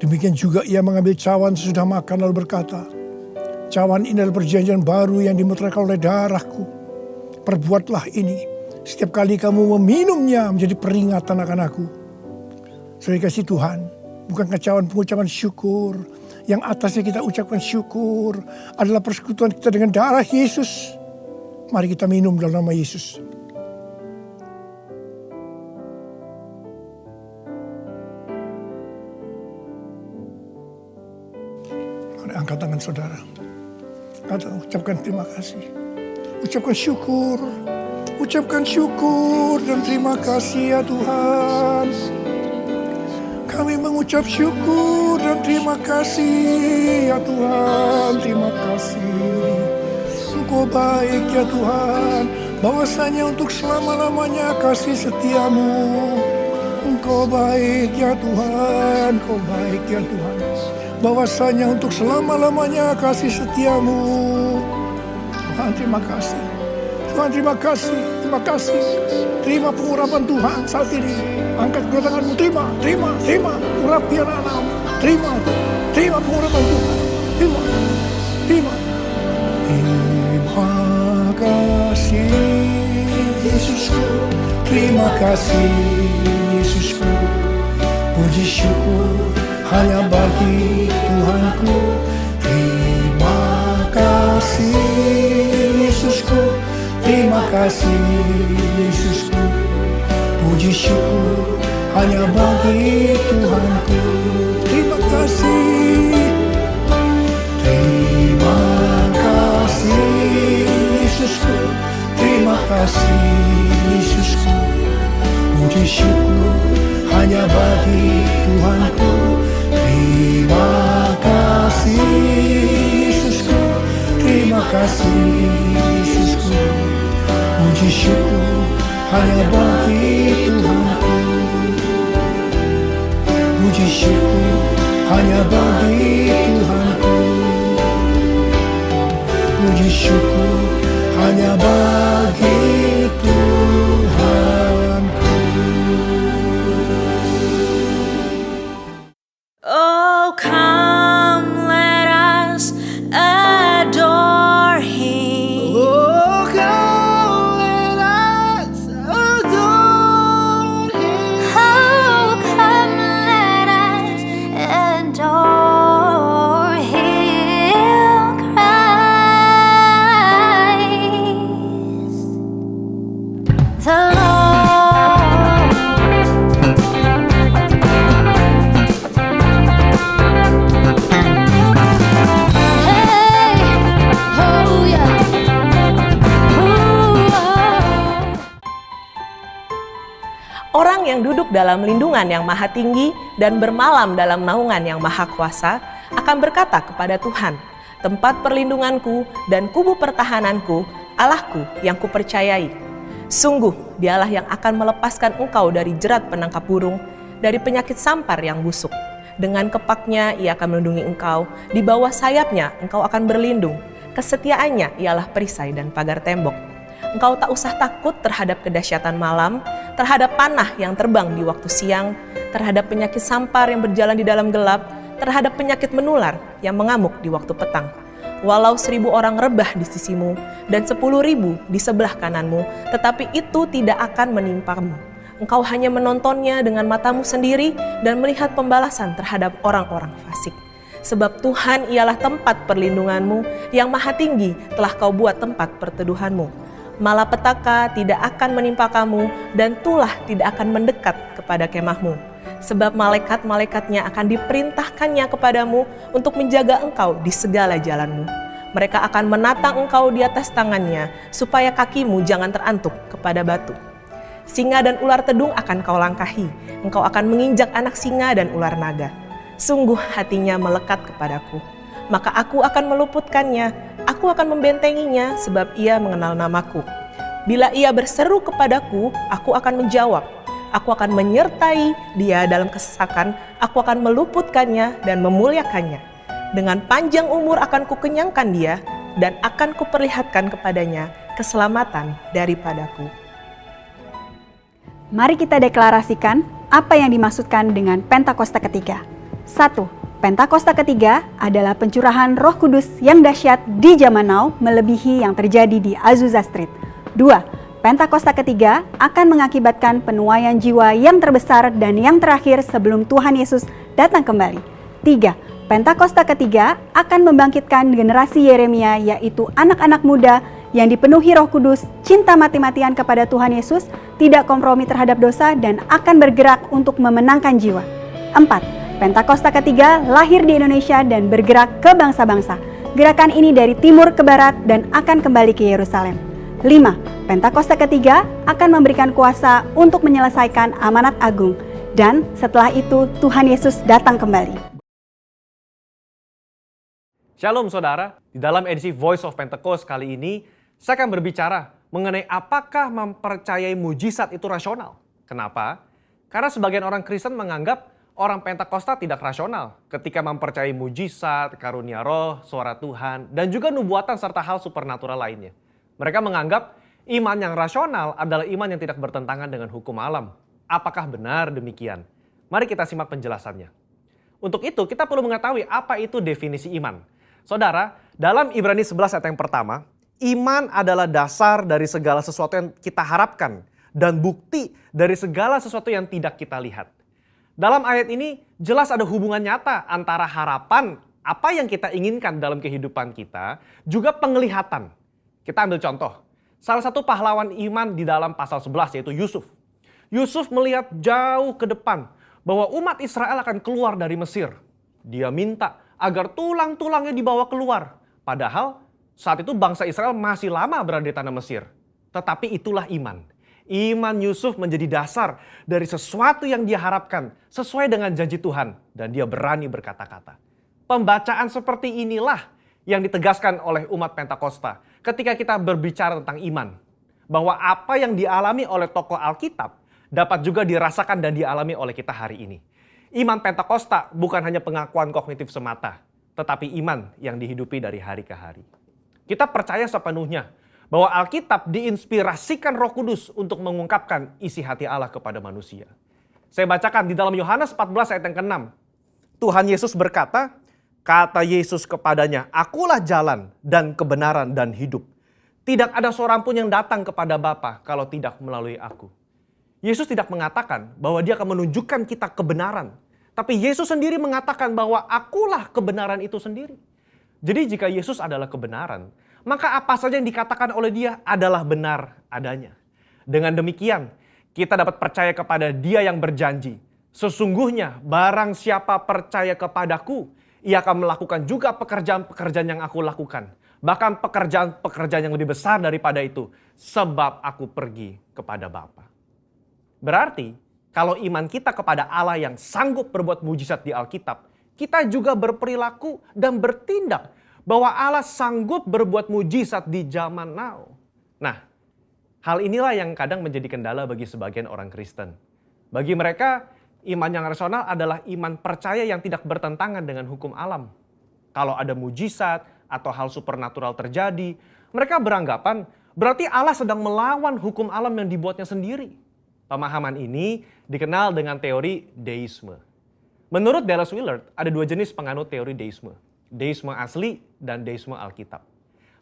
Demikian juga ia mengambil cawan sesudah makan lalu berkata, cawan ini adalah perjanjian baru yang dimeteraikan oleh darahku. Perbuatlah ini setiap kali kamu meminumnya menjadi peringatan akan aku. Saudara kasih Tuhan, bukankah cawan pengucapan syukur, yang atasnya kita ucapkan syukur, adalah persekutuan kita dengan darah Yesus. Mari kita minum dalam nama Yesus. Angkat tangan saudara. Ucapkan terima kasih. Ucapkan syukur. Ucapkan syukur dan terima kasih ya Tuhan. Kami mengucap syukur dan terima kasih ya Tuhan. Terima kasih. Engkau baik ya Tuhan. Bahwasanya untuk selama-lamanya kasih setiamu. Engkau baik ya Tuhan. Engkau baik ya Tuhan. Bahwasanya untuk selama-lamanya kasih setiamu. Tuhan terima kasih. Tuhan terima kasih. Terima kasih. Terima pengurapan Tuhan saat ini. Angkat kedua tanganmu. Terima. Terima. Terima. Urapi anak-anakmu. Terima. Terima pengurapan Tuhan. Terima. Terima. Terima kasih Yesusku. Terima kasih Yesusku. Puji syukur hanya bagi Tuhanku. Terima kasih Yesusku. Terima kasih Yesusku. Puji syukur hanya bagi Tuhanku. Terima kasih. Terima kasih Yesusku. Terima kasih Yesusku. Puji syukur hanya bagi Tuhanku. Terima kasih Yesusku. Terima kasih Yesusku. Puji syukur hanya bagi Tuhanku. Puji syukur hanya bagi Tuhanku. Puji syukur hanya bagi Tuhanku. Oh, come, let us adore Him. Oh, come, let Orang yang duduk dalam lindungan yang maha tinggi dan bermalam dalam naungan yang maha kuasa akan berkata kepada Tuhan, tempat perlindunganku dan kubu pertahananku, Allahku yang kupercayai. Sungguh dialah yang akan melepaskan engkau dari jerat penangkap burung, dari penyakit sampar yang busuk. Dengan kepaknya ia akan melindungi engkau, di bawah sayapnya engkau akan berlindung. Kesetiaannya ialah perisai dan pagar tembok. Engkau tak usah takut terhadap kedahsyatan malam, terhadap panah yang terbang di waktu siang, terhadap penyakit sampar yang berjalan di dalam gelap, terhadap penyakit menular yang mengamuk di waktu petang. Walau 1.000 orang rebah di sisimu dan 10.000 di sebelah kananmu, tetapi itu tidak akan menimpamu. Engkau hanya menontonnya dengan matamu sendiri dan melihat pembalasan terhadap orang-orang fasik. Sebab Tuhan ialah tempat perlindunganmu, yang maha tinggi telah kau buat tempat perteduhanmu. Malapetaka tidak akan menimpa kamu dan tulah tidak akan mendekat kepada kemahmu. Sebab malaikat-malaikatnya akan diperintahkannya kepadamu untuk menjaga engkau di segala jalanmu. Mereka akan menatang engkau di atas tangannya, supaya kakimu jangan terantuk kepada batu. Singa dan ular tedung akan kau langkahi, engkau akan menginjak anak singa dan ular naga. Sungguh hatinya melekat kepadaku, maka aku akan meluputkannya. Aku akan membentenginya sebab ia mengenal namaku. Bila ia berseru kepadaku, aku akan menjawab. Aku akan menyertai dia dalam kesesakan, aku akan meluputkannya dan memuliakannya. Dengan panjang umur akan kukenyangkan dia dan akan kuperlihatkan kepadanya keselamatan daripadaku. Mari kita deklarasikan apa yang dimaksudkan dengan Pentakosta ketiga. 1. Pentakosta ketiga adalah pencurahan Roh Kudus yang dahsyat di zaman now melebihi yang terjadi di Azusa Street. 2. Pentakosta ketiga akan mengakibatkan penuaian jiwa yang terbesar dan yang terakhir sebelum Tuhan Yesus datang kembali. 3. Pentakosta ketiga akan membangkitkan generasi Yeremia, yaitu anak-anak muda yang dipenuhi Roh Kudus, cinta mati-matian kepada Tuhan Yesus, tidak kompromi terhadap dosa dan akan bergerak untuk memenangkan jiwa. 4. Pentakosta ketiga lahir di Indonesia dan bergerak ke bangsa-bangsa. Gerakan ini dari timur ke barat dan akan kembali ke Yerusalem. 5. Pentakosta ketiga akan memberikan kuasa untuk menyelesaikan amanat agung. Dan setelah itu Tuhan Yesus datang kembali. Shalom saudara, di dalam edisi Voice of Pentecost kali ini, saya akan berbicara mengenai apakah mempercayai mujizat itu rasional. Kenapa? Karena sebagian orang Kristen menganggap orang Pentakosta tidak rasional ketika mempercayai mujizat, karunia roh, suara Tuhan, dan juga nubuatan serta hal supernatural lainnya. Mereka menganggap iman yang rasional adalah iman yang tidak bertentangan dengan hukum alam. Apakah benar demikian? Mari kita simak penjelasannya. Untuk itu, kita perlu mengetahui apa itu definisi iman. Saudara, dalam Ibrani 11 ayat yang pertama, iman adalah dasar dari segala sesuatu yang kita harapkan dan bukti dari segala sesuatu yang tidak kita lihat. Dalam ayat ini jelas ada hubungan nyata antara harapan, apa yang kita inginkan dalam kehidupan kita, juga penglihatan. Kita ambil contoh, salah satu pahlawan iman di dalam pasal 11 yaitu Yusuf. Yusuf melihat jauh ke depan bahwa umat Israel akan keluar dari Mesir. Dia minta agar tulang-tulangnya dibawa keluar. Padahal saat itu bangsa Israel masih lama berada di tanah Mesir. Tetapi itulah iman. Iman Yusuf menjadi dasar dari sesuatu yang dia harapkan sesuai dengan janji Tuhan dan dia berani berkata-kata. Pembacaan seperti inilah yang ditegaskan oleh umat Pentakosta ketika kita berbicara tentang iman. Bahwa apa yang dialami oleh tokoh Alkitab dapat juga dirasakan dan dialami oleh kita hari ini. Iman Pentakosta bukan hanya pengakuan kognitif semata, tetapi iman yang dihidupi dari hari ke hari. Kita percaya sepenuhnya bahwa Alkitab diinspirasikan Roh Kudus untuk mengungkapkan isi hati Allah kepada manusia. Saya bacakan di dalam Yohanes 14 ayat yang ke-6. Tuhan Yesus berkata, kata Yesus kepadanya, akulah jalan dan kebenaran dan hidup. Tidak ada seorang pun yang datang kepada Bapa kalau tidak melalui aku. Yesus tidak mengatakan bahwa dia akan menunjukkan kita kebenaran. Tapi Yesus sendiri mengatakan bahwa akulah kebenaran itu sendiri. Jadi jika Yesus adalah kebenaran, maka apa saja yang dikatakan oleh dia adalah benar adanya. Dengan demikian, kita dapat percaya kepada dia yang berjanji. Sesungguhnya barang siapa percaya kepadaku, ia akan melakukan juga pekerjaan-pekerjaan yang aku lakukan. Bahkan pekerjaan-pekerjaan yang lebih besar daripada itu. Sebab aku pergi kepada Bapa. Berarti, kalau iman kita kepada Allah yang sanggup berbuat mujizat di Alkitab, kita juga berperilaku dan bertindak bahwa Allah sanggup berbuat mujizat di zaman now. Nah, hal inilah yang kadang menjadi kendala bagi sebagian orang Kristen. Bagi mereka, iman yang rasional adalah iman percaya yang tidak bertentangan dengan hukum alam. Kalau ada mujizat atau hal supernatural terjadi, mereka beranggapan berarti Allah sedang melawan hukum alam yang dibuatnya sendiri. Pemahaman ini dikenal dengan teori deisme. Menurut Dallas Willard, ada dua jenis penganut teori deisme. Deisme asli dan deisme Alkitab.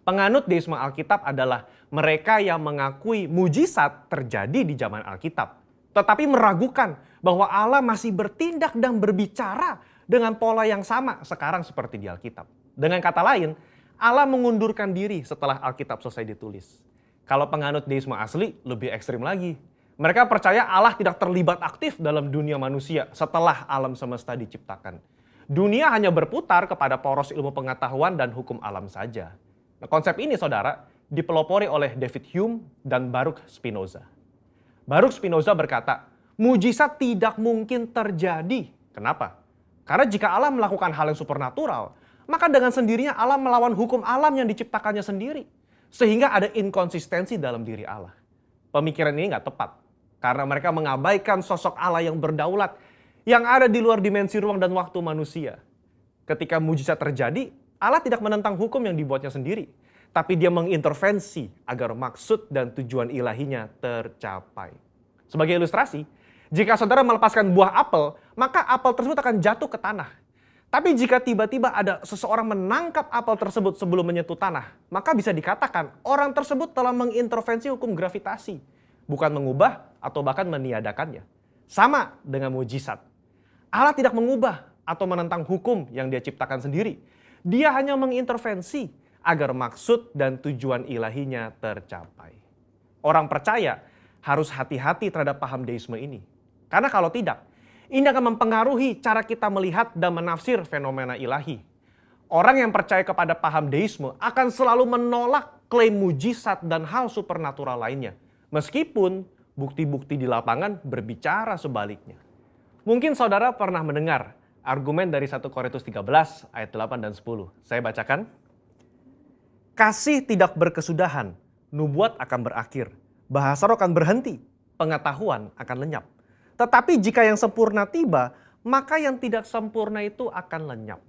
Penganut deisme Alkitab adalah mereka yang mengakui mujizat terjadi di zaman Alkitab, tetapi meragukan bahwa Allah masih bertindak dan berbicara dengan pola yang sama sekarang seperti di Alkitab. Dengan kata lain, Allah mengundurkan diri setelah Alkitab selesai ditulis. Kalau penganut deisme asli, lebih ekstrim lagi. Mereka percaya Allah tidak terlibat aktif dalam dunia manusia setelah alam semesta diciptakan. Dunia hanya berputar kepada poros ilmu pengetahuan dan hukum alam saja. Nah, konsep ini, saudara, dipelopori oleh David Hume dan Baruch Spinoza. Baruch Spinoza berkata, mujizat tidak mungkin terjadi. Kenapa? Karena jika Allah melakukan hal yang supernatural, maka dengan sendirinya Allah melawan hukum alam yang diciptakannya sendiri. Sehingga ada inkonsistensi dalam diri Allah. Pemikiran ini nggak tepat. Karena mereka mengabaikan sosok Allah yang berdaulat, yang ada di luar dimensi ruang dan waktu manusia. Ketika mujizat terjadi, Allah tidak menentang hukum yang dibuatnya sendiri. Tapi dia mengintervensi agar maksud dan tujuan ilahinya tercapai. Sebagai ilustrasi, jika saudara melepaskan buah apel, maka apel tersebut akan jatuh ke tanah. Tapi jika tiba-tiba ada seseorang menangkap apel tersebut sebelum menyentuh tanah, maka bisa dikatakan orang tersebut telah mengintervensi hukum gravitasi, bukan mengubah atau bahkan meniadakannya. Sama dengan mujizat. Allah tidak mengubah atau menentang hukum yang dia ciptakan sendiri. Dia hanya mengintervensi agar maksud dan tujuan ilahinya tercapai. Orang percaya harus hati-hati terhadap paham deisme ini. Karena kalau tidak, ini akan mempengaruhi cara kita melihat dan menafsir fenomena ilahi. Orang yang percaya kepada paham deisme akan selalu menolak klaim mujizat dan hal supernatural lainnya. Meskipun bukti-bukti di lapangan berbicara sebaliknya. Mungkin saudara pernah mendengar argumen dari 1 Korintus 13 ayat 8 dan 10. Saya bacakan. Kasih tidak berkesudahan, nubuat akan berakhir, bahasa roh akan berhenti, pengetahuan akan lenyap. Tetapi jika yang sempurna tiba, maka yang tidak sempurna itu akan lenyap.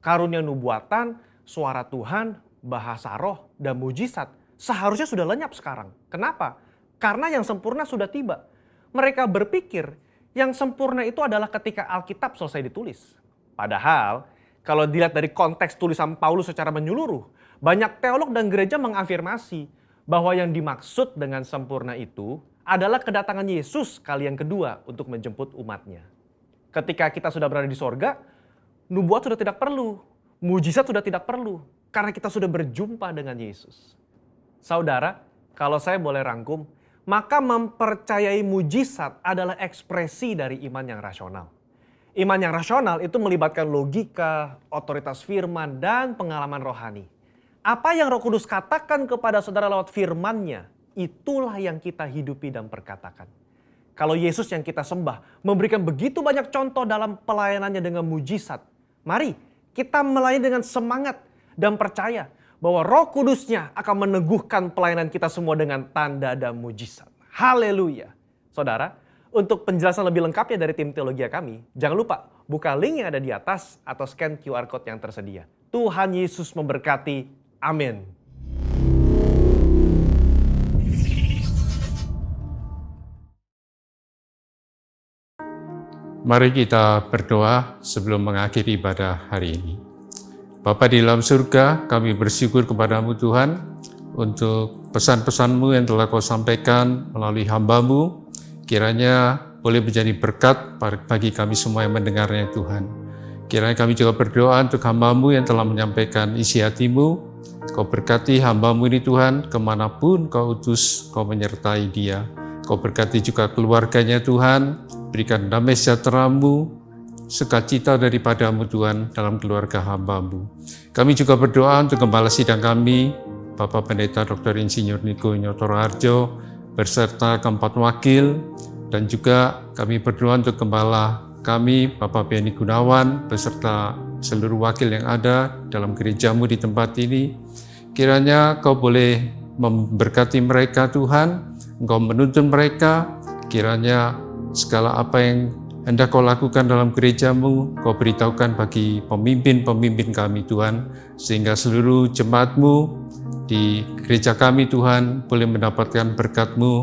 Karunia nubuatan, suara Tuhan, bahasa roh, dan mujizat seharusnya sudah lenyap sekarang. Kenapa? Karena yang sempurna sudah tiba. Mereka berpikir yang sempurna itu adalah ketika Alkitab selesai ditulis. Padahal, kalau dilihat dari konteks tulisan Paulus secara menyeluruh, banyak teolog dan gereja mengafirmasi bahwa yang dimaksud dengan sempurna itu adalah kedatangan Yesus kali yang kedua untuk menjemput umatnya. Ketika kita sudah berada di sorga, nubuat sudah tidak perlu, mujizat sudah tidak perlu, karena kita sudah berjumpa dengan Yesus. Saudara, kalau saya boleh rangkum, maka mempercayai mujizat adalah ekspresi dari iman yang rasional. Iman yang rasional itu melibatkan logika, otoritas firman, dan pengalaman rohani. Apa yang Roh Kudus katakan kepada saudara lewat firman-Nya, itulah yang kita hidupi dan perkatakan. Kalau Yesus yang kita sembah memberikan begitu banyak contoh dalam pelayanannya dengan mujizat, mari kita melayani dengan semangat dan percaya bahwa Roh Kudus-Nya akan meneguhkan pelayanan kita semua dengan tanda dan mujizat. Haleluya. Saudara, untuk penjelasan lebih lengkapnya dari tim teologia kami, jangan lupa buka link yang ada di atas atau scan QR Code yang tersedia. Tuhan Yesus memberkati. Amin. Mari kita berdoa sebelum mengakhiri ibadah hari ini. Bapa di dalam surga, kami bersyukur kepadamu Tuhan untuk pesan-pesan-Mu yang telah Kau sampaikan melalui hamba-Mu. Kiranya boleh menjadi berkat bagi kami semua yang mendengarnya Tuhan. Kiranya kami juga berdoa untuk hamba-Mu yang telah menyampaikan isi hati-Mu. Kau berkati hamba-Mu ini Tuhan, kemanapun Kau utus, Kau menyertai dia. Kau berkati juga keluarganya Tuhan, berikan damai sejahtera-Mu, sukacita daripada-Mu Tuhan dalam keluarga hamba-Mu. Kami juga berdoa untuk gembala sidang kami, Bapak Pendeta Dr. Insinyur Niko Nyotoro Harjo, beserta keempat wakil, Dan juga kami berdoa untuk gembala kami, Bapak Benny Gunawan, beserta seluruh wakil yang ada dalam gerejamu di tempat ini. Kiranya Kau boleh memberkati mereka Tuhan, Engkau menuntun mereka, kiranya segala apa yang hendak Kau lakukan dalam gerejamu, Kau beritahukan bagi pemimpin-pemimpin kami Tuhan, sehingga seluruh jemaat-Mu di gereja kami Tuhan boleh mendapatkan berkat-Mu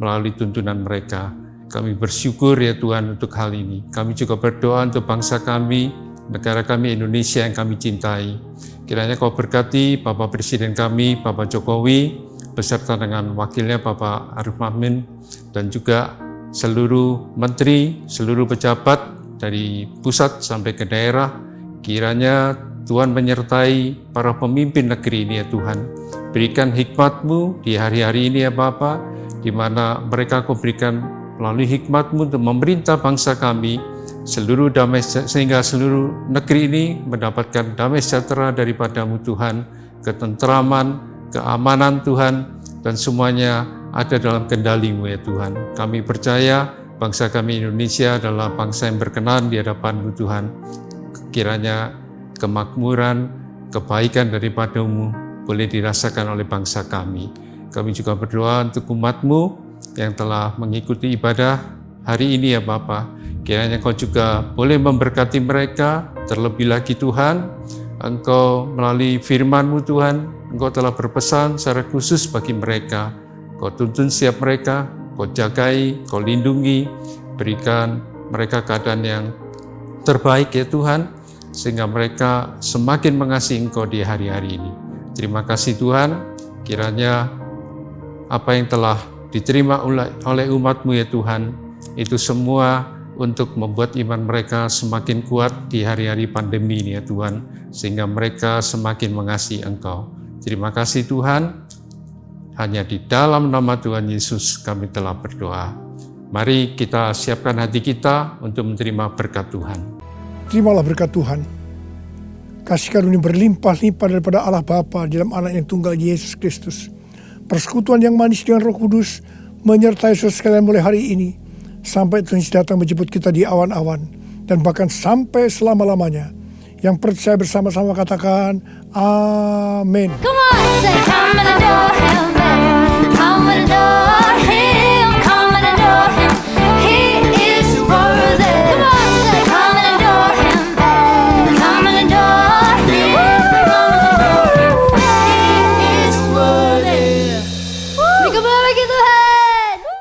melalui tuntunan mereka. Kami bersyukur ya Tuhan untuk hal ini. Kami juga berdoa untuk bangsa kami, negara kami Indonesia yang kami cintai. Kiranya Kau berkati Bapak Presiden kami, Bapak Jokowi, beserta dengan wakilnya Bapak Arif Mahmin, dan juga seluruh menteri, seluruh pejabat dari pusat sampai ke daerah. Kiranya Tuhan menyertai para pemimpin negeri ini ya Tuhan. Berikan hikmat-Mu di hari-hari ini ya Bapa, di mana mereka Kau berikan melalui hikmat-Mu untuk memerintah bangsa kami, seluruh damai, sehingga seluruh negeri ini mendapatkan damai sejahtera daripada-Mu Tuhan, ketentraman, keamanan Tuhan, dan semuanya ada dalam kendali-Mu ya Tuhan. Kami percaya bangsa kami Indonesia adalah bangsa yang berkenan di hadapan-Mu Tuhan. Kiranya kemakmuran, kebaikan daripada-Mu boleh dirasakan oleh bangsa kami. Kami juga berdoa untuk umat-Mu yang telah mengikuti ibadah hari ini ya Bapa. Kiranya Kau juga boleh memberkati mereka, terlebih lagi Tuhan, Engkau melalui firman-Mu Tuhan, Engkau telah berpesan secara khusus bagi mereka. Kau tuntun setiap mereka, Kau jagai, Kau lindungi, berikan mereka keadaan yang terbaik ya Tuhan, sehingga mereka semakin mengasihi Engkau di hari-hari ini. Terima kasih Tuhan, kiranya apa yang telah diterima oleh umat-Mu ya Tuhan, itu semua untuk membuat iman mereka semakin kuat di hari-hari pandemi ini ya Tuhan, sehingga mereka semakin mengasihi Engkau. Terima kasih Tuhan, hanya di dalam nama Tuhan Yesus kami telah berdoa. Mari kita siapkan hati kita untuk menerima berkat Tuhan. Terimalah berkat Tuhan. Kasih karunia berlimpah-limpah daripada Allah Bapa dalam anak yang tunggal Yesus Kristus. Persekutuan yang manis dengan Roh Kudus menyertai saudara sekalian mulai hari ini sampai Tuhan Yesus datang menjemput kita di awan-awan dan bahkan sampai selama-lamanya. Yang percaya bersama-sama katakan amin. Come on, say I'm gonna go hell.